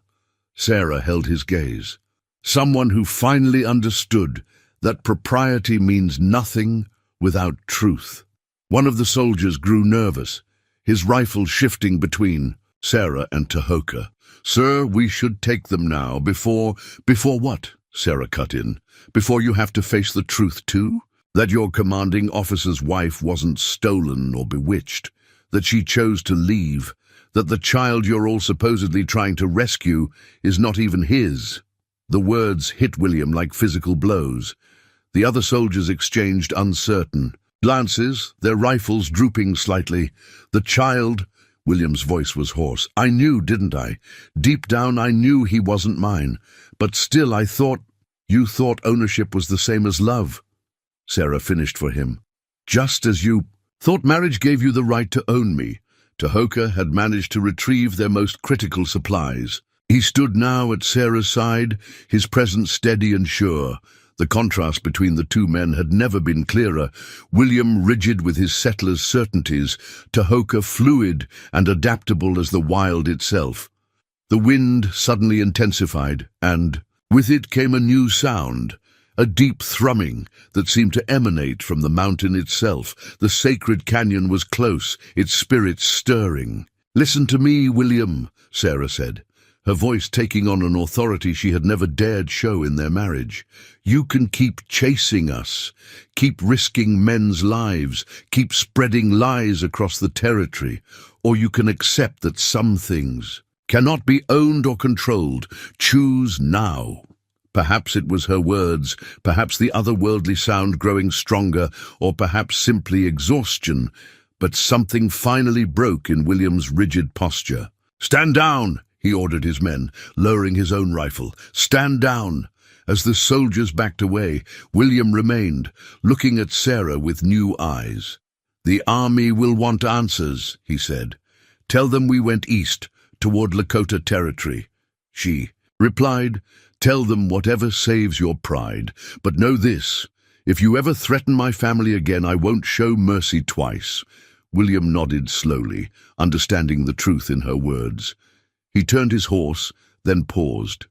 Sarah held his gaze. "Someone who finally understood that propriety means nothing without truth." One of the soldiers grew nervous, his rifle shifting between Sarah and Tahoka. "Sir, we should take them now, before what?" Sarah cut in. "Before you have to face the truth too? That your commanding officer's wife wasn't stolen or bewitched, that she chose to leave, that the child you're all supposedly trying to rescue is not even his." The words hit William like physical blows. The other soldiers exchanged uncertain glances, their rifles drooping slightly. "The child—" William's voice was hoarse. "I knew, didn't I? Deep down I knew he wasn't mine. But still I thought—" "You thought ownership was the same as love," Sarah finished for him. "Just as you thought marriage gave you the right to own me." Tahoka had managed to retrieve their most critical supplies. He stood now at Sarah's side, his presence steady and sure. The contrast between the 2 men had never been clearer. William rigid with his settler's certainties, Tahoka fluid and adaptable as the wild itself. The wind suddenly intensified, and with it came a new sound, a deep thrumming that seemed to emanate from the mountain itself. The sacred canyon was close, its spirit stirring. "Listen to me, William," Sarah said, her voice taking on an authority she had never dared show in their marriage. "You can keep chasing us, keep risking men's lives, keep spreading lies across the territory, or you can accept that some things cannot be owned or controlled. Choose now." Perhaps it was her words, perhaps the otherworldly sound growing stronger, or perhaps simply exhaustion, but something finally broke in William's rigid posture. "Stand down!" he ordered his men, lowering his own rifle. "Stand down!" As the soldiers backed away, William remained, looking at Sarah with new eyes. "The army will want answers," he said. "Tell them we went east, toward Lakota territory." She replied, "Tell them whatever saves your pride. But know this, if you ever threaten my family again, I won't show mercy twice." William nodded slowly, understanding the truth in her words. He turned his horse, then paused.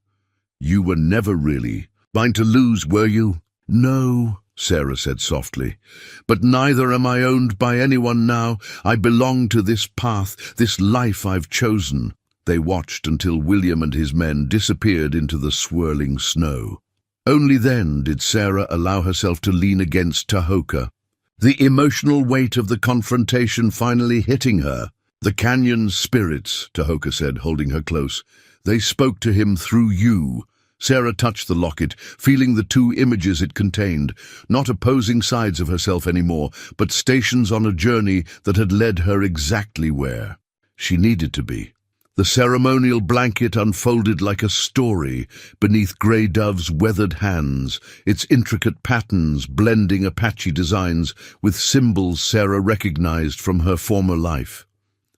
"You were never really going to lose, were you?" "No," Sarah said softly. "But neither am I owned by anyone now. I belong to this path, this life I've chosen." They watched until William and his men disappeared into the swirling snow. Only then did Sarah allow herself to lean against Tahoka, the emotional weight of the confrontation finally hitting her. "The canyon's spirits," Tahoka said, holding her close. "They spoke to him through you." Sarah touched the locket, feeling the two images it contained, not opposing sides of herself anymore, but stations on a journey that had led her exactly where she needed to be. The ceremonial blanket unfolded like a story beneath Grey Dove's weathered hands, its intricate patterns blending Apache designs with symbols Sarah recognized from her former life.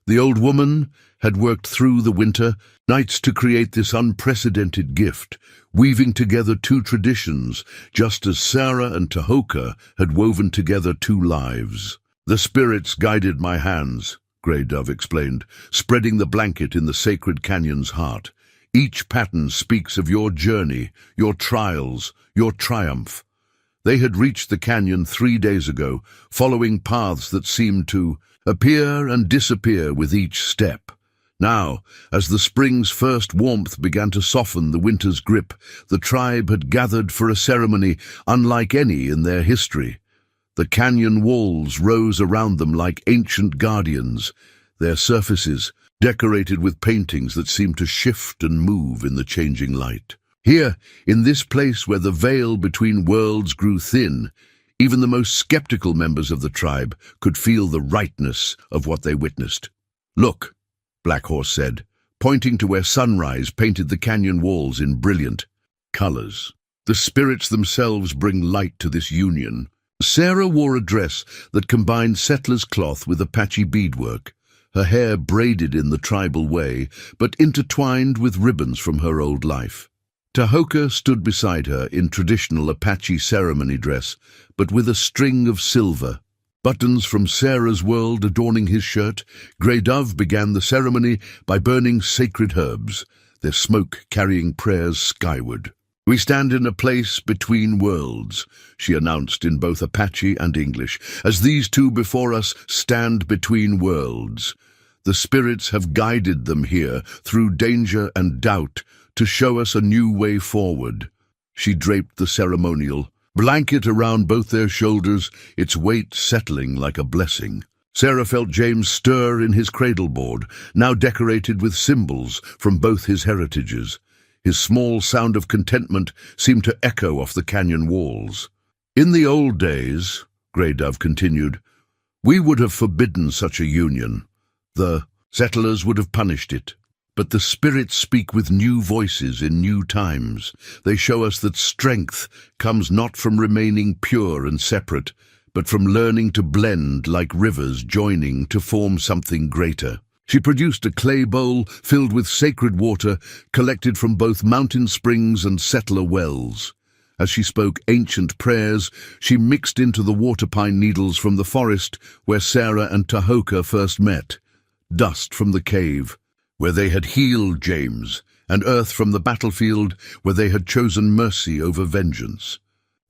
The old woman had worked through the winter nights to create this unprecedented gift, weaving together two traditions, just as Sarah and Tahoka had woven together two lives. "The spirits guided my hands," Grey Dove explained, spreading the blanket in the sacred canyon's heart. "Each pattern speaks of your journey, your trials, your triumph." They had reached the canyon 3 days ago, following paths that seemed to appear and disappear with each step. Now, as the spring's first warmth began to soften the winter's grip, the tribe had gathered for a ceremony unlike any in their history. The canyon walls rose around them like ancient guardians, their surfaces decorated with paintings that seemed to shift and move in the changing light. Here, in this place where the veil between worlds grew thin, even the most skeptical members of the tribe could feel the rightness of what they witnessed. "Look," Black Horse said, pointing to where sunrise painted the canyon walls in brilliant colors. "The spirits themselves bring light to this union." Sarah wore a dress that combined settler's cloth with Apache beadwork, her hair braided in the tribal way, but intertwined with ribbons from her old life. Tahoka stood beside her in traditional Apache ceremony dress, but with a string of silver. Buttons from Sarah's world adorning his shirt, Grey Dove began the ceremony by burning sacred herbs, their smoke carrying prayers skyward. "We stand in a place between worlds," she announced in both Apache and English, "as these two before us stand between worlds. The spirits have guided them here through danger and doubt to show us a new way forward." She draped the ceremonial blanket around both their shoulders, its weight settling like a blessing. Sarah felt James stir in his cradleboard, now decorated with symbols from both his heritages. His small sound of contentment seemed to echo off the canyon walls. "In the old days," Grey Dove continued, "we would have forbidden such a union. The settlers would have punished it. But the spirits speak with new voices in new times. They show us that strength comes not from remaining pure and separate, but from learning to blend like rivers joining to form something greater." She produced a clay bowl filled with sacred water collected from both mountain springs and settler wells. As she spoke ancient prayers, she mixed into the water pine needles from the forest where Sarah and Tahoka first met, dust from the cave where they had healed James, and earth from the battlefield where they had chosen mercy over vengeance.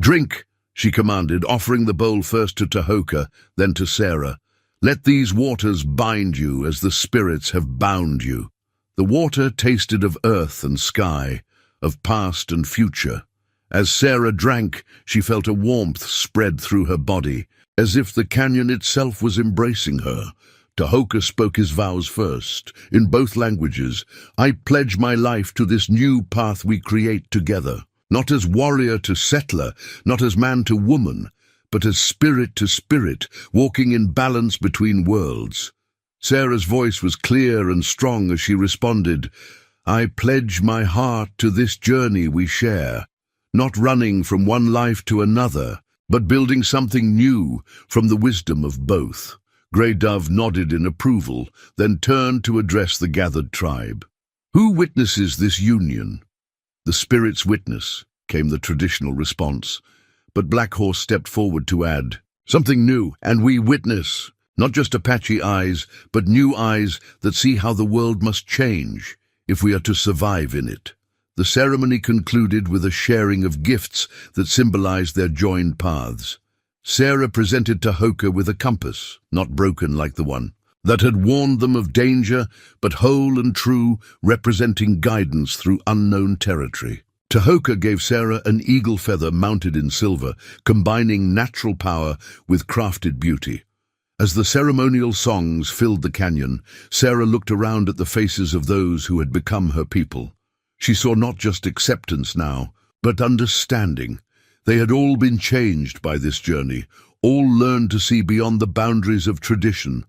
"Drink," she commanded, offering the bowl first to Tahoka, then to Sarah. Let these waters bind you as the spirits have bound you. The water tasted of earth and sky, of past and future. As Sarah drank, she felt a warmth spread through her body, as if the canyon itself was embracing her. Tahoka spoke his vows first, in both languages. I pledge my life to this new path we create together, not as warrior to settler, not as man to woman, but as spirit to spirit, walking in balance between worlds. Sarah's voice was clear and strong as she responded, I pledge my heart to this journey we share, not running from one life to another, but building something new from the wisdom of both. Grey Dove nodded in approval, then turned to address the gathered tribe. Who witnesses this union? The spirits witness, came the traditional response. But Black Horse stepped forward to add, something new, and we witness. Not just Apache eyes, but new eyes that see how the world must change if we are to survive in it. The ceremony concluded with a sharing of gifts that symbolized their joined paths. Sarah presented Tahoka with a compass, not broken like the one, that had warned them of danger, but whole and true, representing guidance through unknown territory. Tahoka gave Sarah an eagle feather mounted in silver, combining natural power with crafted beauty. As the ceremonial songs filled the canyon, Sarah looked around at the faces of those who had become her people. She saw not just acceptance now, but understanding. They had all been changed by this journey, all learned to see beyond the boundaries of tradition.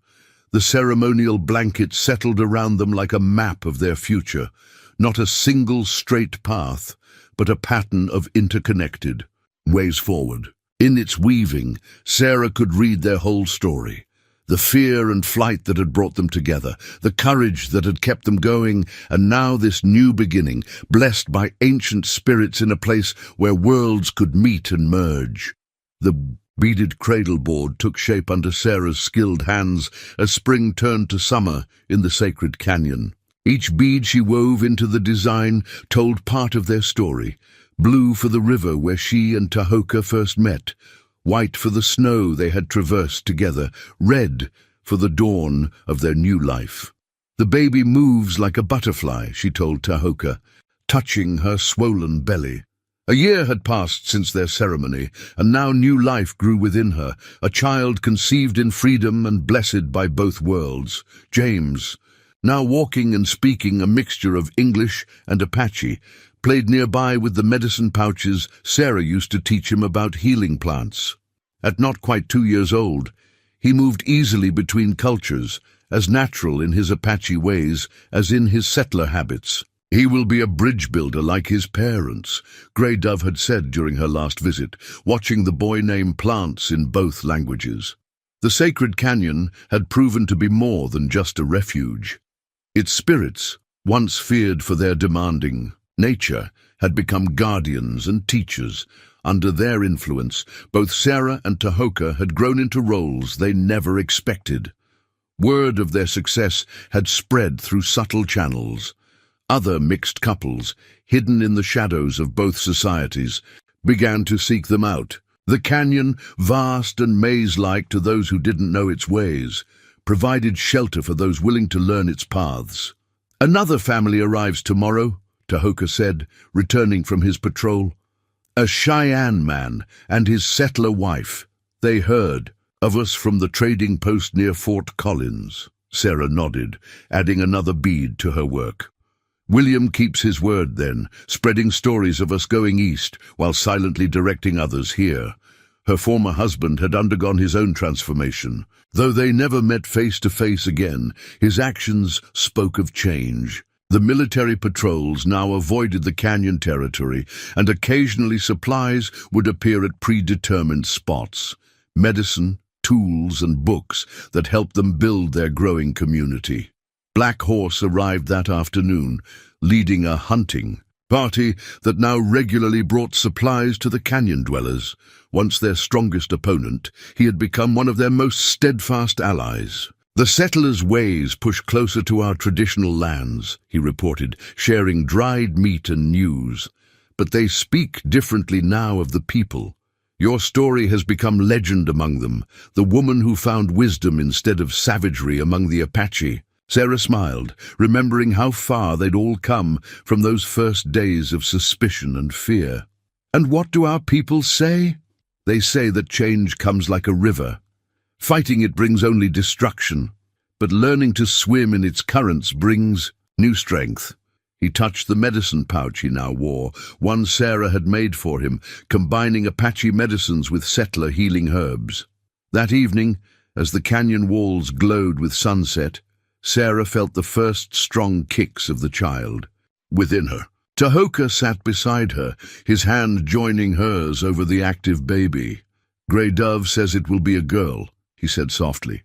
The ceremonial blanket settled around them like a map of their future, not a single straight path, but a pattern of interconnected ways forward. In its weaving, Sarah could read their whole story. The fear and flight that had brought them together, the courage that had kept them going, and now this new beginning, blessed by ancient spirits in a place where worlds could meet and merge. The beaded cradle board took shape under Sarah's skilled hands as spring turned to summer in the sacred canyon. Each bead she wove into the design told part of their story. Blue for the river where she and Tahoka first met, white for the snow they had traversed together, red for the dawn of their new life. The baby moves like a butterfly, she told Tahoka, touching her swollen belly. A year had passed since their ceremony, and now new life grew within her, a child conceived in freedom and blessed by both worlds. James, now walking and speaking a mixture of English and Apache, played nearby with the medicine pouches Sarah used to teach him about healing plants. At not quite 2 years old, he moved easily between cultures, as natural in his Apache ways as in his settler habits. He will be a bridge builder like his parents, Grey Dove had said during her last visit, watching the boy name plants in both languages. The sacred canyon had proven to be more than just a refuge. Its spirits, once feared for their demanding nature, had become guardians and teachers. Under their influence, both Sarah and Tahoka had grown into roles they never expected. Word of their success had spread through subtle channels. Other mixed couples, hidden in the shadows of both societies, began to seek them out. The canyon, vast and maze-like to those who didn't know its ways, provided shelter for those willing to learn its paths. Another family arrives tomorrow, Tahoka said, returning from his patrol. A Cheyenne man and his settler wife. They heard of us from the trading post near Fort Collins. Sarah nodded, adding another bead to her work. William keeps his word then, spreading stories of us going east while silently directing others here. Her former husband had undergone his own transformation. Though they never met face to face again, his actions spoke of change. The military patrols now avoided the canyon territory, and occasionally supplies would appear at predetermined spots. Medicine, tools, and books that helped them build their growing community. Black Horse arrived that afternoon, leading a hunting party that now regularly brought supplies to the canyon dwellers. Once their strongest opponent, he had become one of their most steadfast allies. The settlers' ways push closer to our traditional lands, he reported, sharing dried meat and news. But they speak differently now of the people. Your story has become legend among them, the woman who found wisdom instead of savagery among the Apache. Sarah smiled, remembering how far they'd all come from those first days of suspicion and fear. And what do our people say? They say that change comes like a river. Fighting it brings only destruction, but learning to swim in its currents brings new strength. He touched the medicine pouch he now wore, one Sarah had made for him, combining Apache medicines with settler healing herbs. That evening, as the canyon walls glowed with sunset, Sarah felt the first strong kicks of the child within her. Tahoka sat beside her, his hand joining hers over the active baby. "Grey Dove says it will be a girl," he said softly,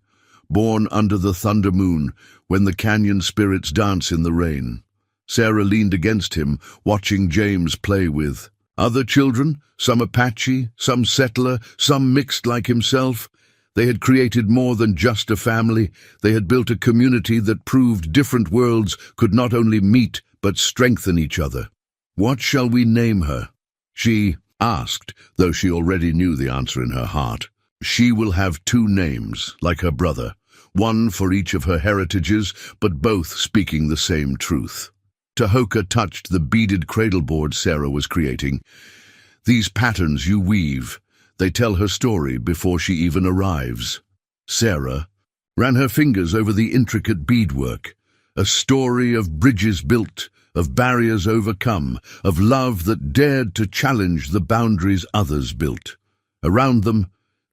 "born under the thunder moon, when the canyon spirits dance in the rain." Sarah leaned against him, watching James play with other children, some Apache, some settler, some mixed like himself. They had created more than just a family. They had built a community that proved different worlds could not only meet but strengthen each other. "What shall we name her?" she asked, though she already knew the answer in her heart. "She will have two names, like her brother, one for each of her heritages, but both speaking the same truth." Tahoka touched the beaded cradleboard Sarah was creating. "These patterns you weave, they tell her story before she even arrives." Sarah ran her fingers over the intricate beadwork, a story of bridges built, of barriers overcome, of love that dared to challenge the boundaries others built. Around them,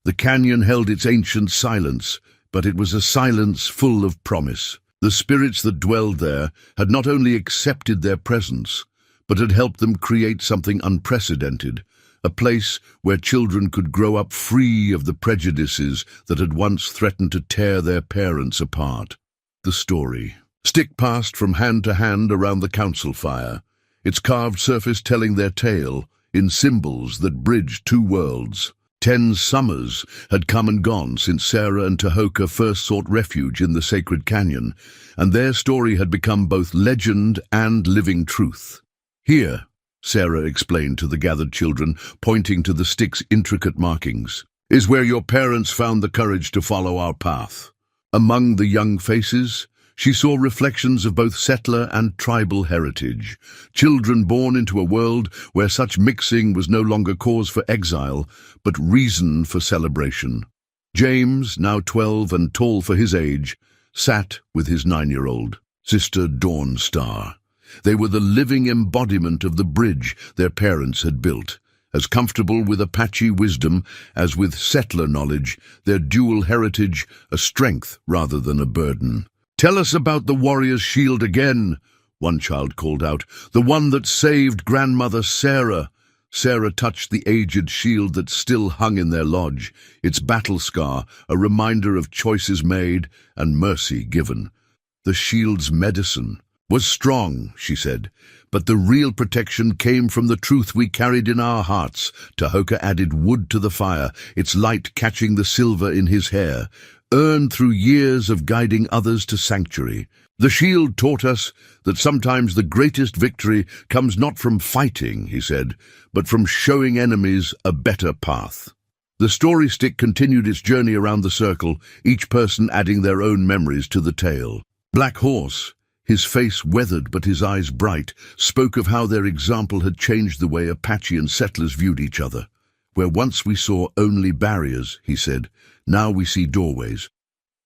the canyon held its ancient silence, but it was a silence full of promise. The spirits that dwelled there had not only accepted their presence, but had helped them create something unprecedented, a place where children could grow up free of the prejudices that had once threatened to tear their parents apart. The story. Stick passed from hand to hand around the council fire, its carved surface telling their tale in symbols that bridged two worlds. 10 summers had come and gone since Sarah and Tahoka first sought refuge in the sacred canyon, and their story had become both legend and living truth. "Here," Sarah explained to the gathered children, pointing to the stick's intricate markings, "is where your parents found the courage to follow our path." Among the young faces, she saw reflections of both settler and tribal heritage, children born into a world where such mixing was no longer cause for exile, but reason for celebration. James, now 12 and tall for his age, sat with his 9-year-old sister Dawn Star. They were the living embodiment of the bridge their parents had built, as comfortable with Apache wisdom as with settler knowledge, their dual heritage a strength rather than a burden. "Tell us about the warrior's shield again," one child called out, "the one that saved grandmother Sarah." Sarah touched the aged shield that still hung in their lodge, its battle scar a reminder of choices made and mercy given. "The shield's medicine was strong," she said, "but the real protection came from the truth we carried in our hearts." Tahoka added wood to the fire, its light catching the silver in his hair, earned through years of guiding others to sanctuary. "The shield taught us that sometimes the greatest victory comes not from fighting," he said, "but from showing enemies a better path." The story stick continued its journey around the circle, each person adding their own memories to the tale. Black Horse, his face weathered but his eyes bright, spoke of how their example had changed the way Apache and settlers viewed each other. "Where once we saw only barriers," he said, "now we see doorways.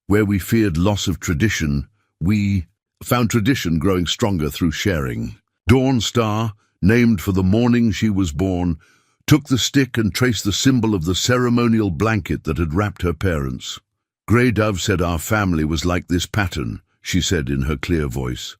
Where we feared loss of tradition, we found tradition growing stronger through sharing." Dawn Star, named for the morning she was born, took the stick and traced the symbol of the ceremonial blanket that had wrapped her parents. "Grey Dove said our family was like this pattern," she said in her clear voice.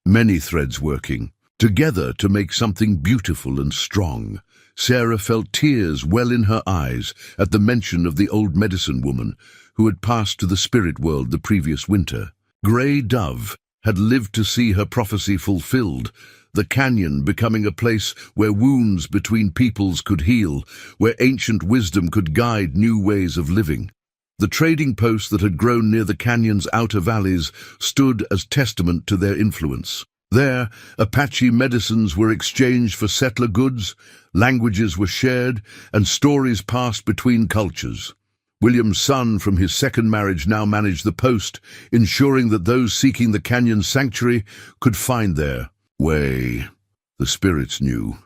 "Many threads working together to make something beautiful and strong." Sarah felt tears well in her eyes at the mention of the old medicine woman who had passed to the spirit world the previous winter. Grey Dove had lived to see her prophecy fulfilled, the canyon becoming a place where wounds between peoples could heal, where ancient wisdom could guide new ways of living. The trading posts that had grown near the canyon's outer valleys stood as testament to their influence. There, Apache medicines were exchanged for settler goods, languages were shared, and stories passed between cultures. William's son from his second marriage now managed the post, ensuring that those seeking the canyon's sanctuary could find their way. The spirits knew,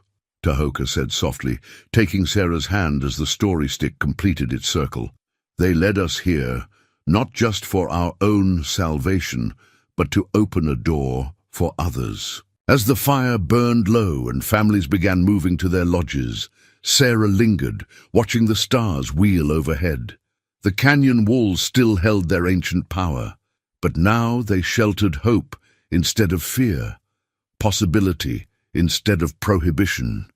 Tahoka said softly, taking Sarah's hand as the story stick completed its circle. They led us here, not just for our own salvation, but to open a door for others. As the fire burned low and families began moving to their lodges, Sarah lingered, watching the stars wheel overhead. The canyon walls still held their ancient power, but now they sheltered hope instead of fear, possibility instead of prohibition.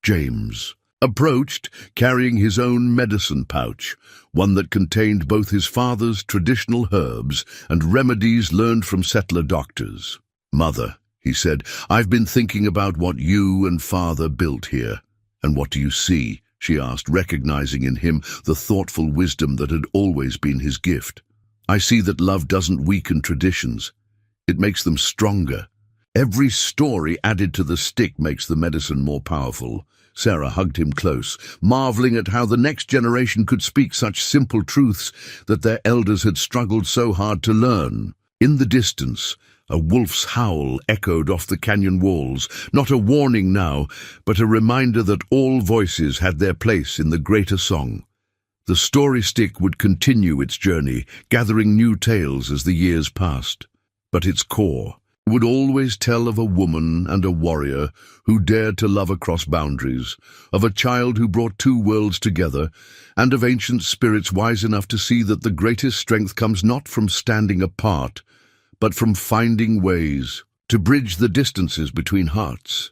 James approached, carrying his own medicine pouch, one that contained both his father's traditional herbs and remedies learned from settler doctors. "Mother," he said, "I've been thinking about what you and Father built here." "And what do you see?" she asked, recognizing in him the thoughtful wisdom that had always been his gift. "I see that love doesn't weaken traditions. It makes them stronger. Every story added to the stick makes the medicine more powerful." Sarah hugged him close, marveling at how the next generation could speak such simple truths that their elders had struggled so hard to learn. In the distance, a wolf's howl echoed off the canyon walls, not a warning now, but a reminder that all voices had their place in the greater song. The story stick would continue its journey, gathering new tales as the years passed. But its core would always tell of a woman and a warrior who dared to love across boundaries, of a child who brought two worlds together, and of ancient spirits wise enough to see that the greatest strength comes not from standing apart, but from finding ways to bridge the distances between hearts.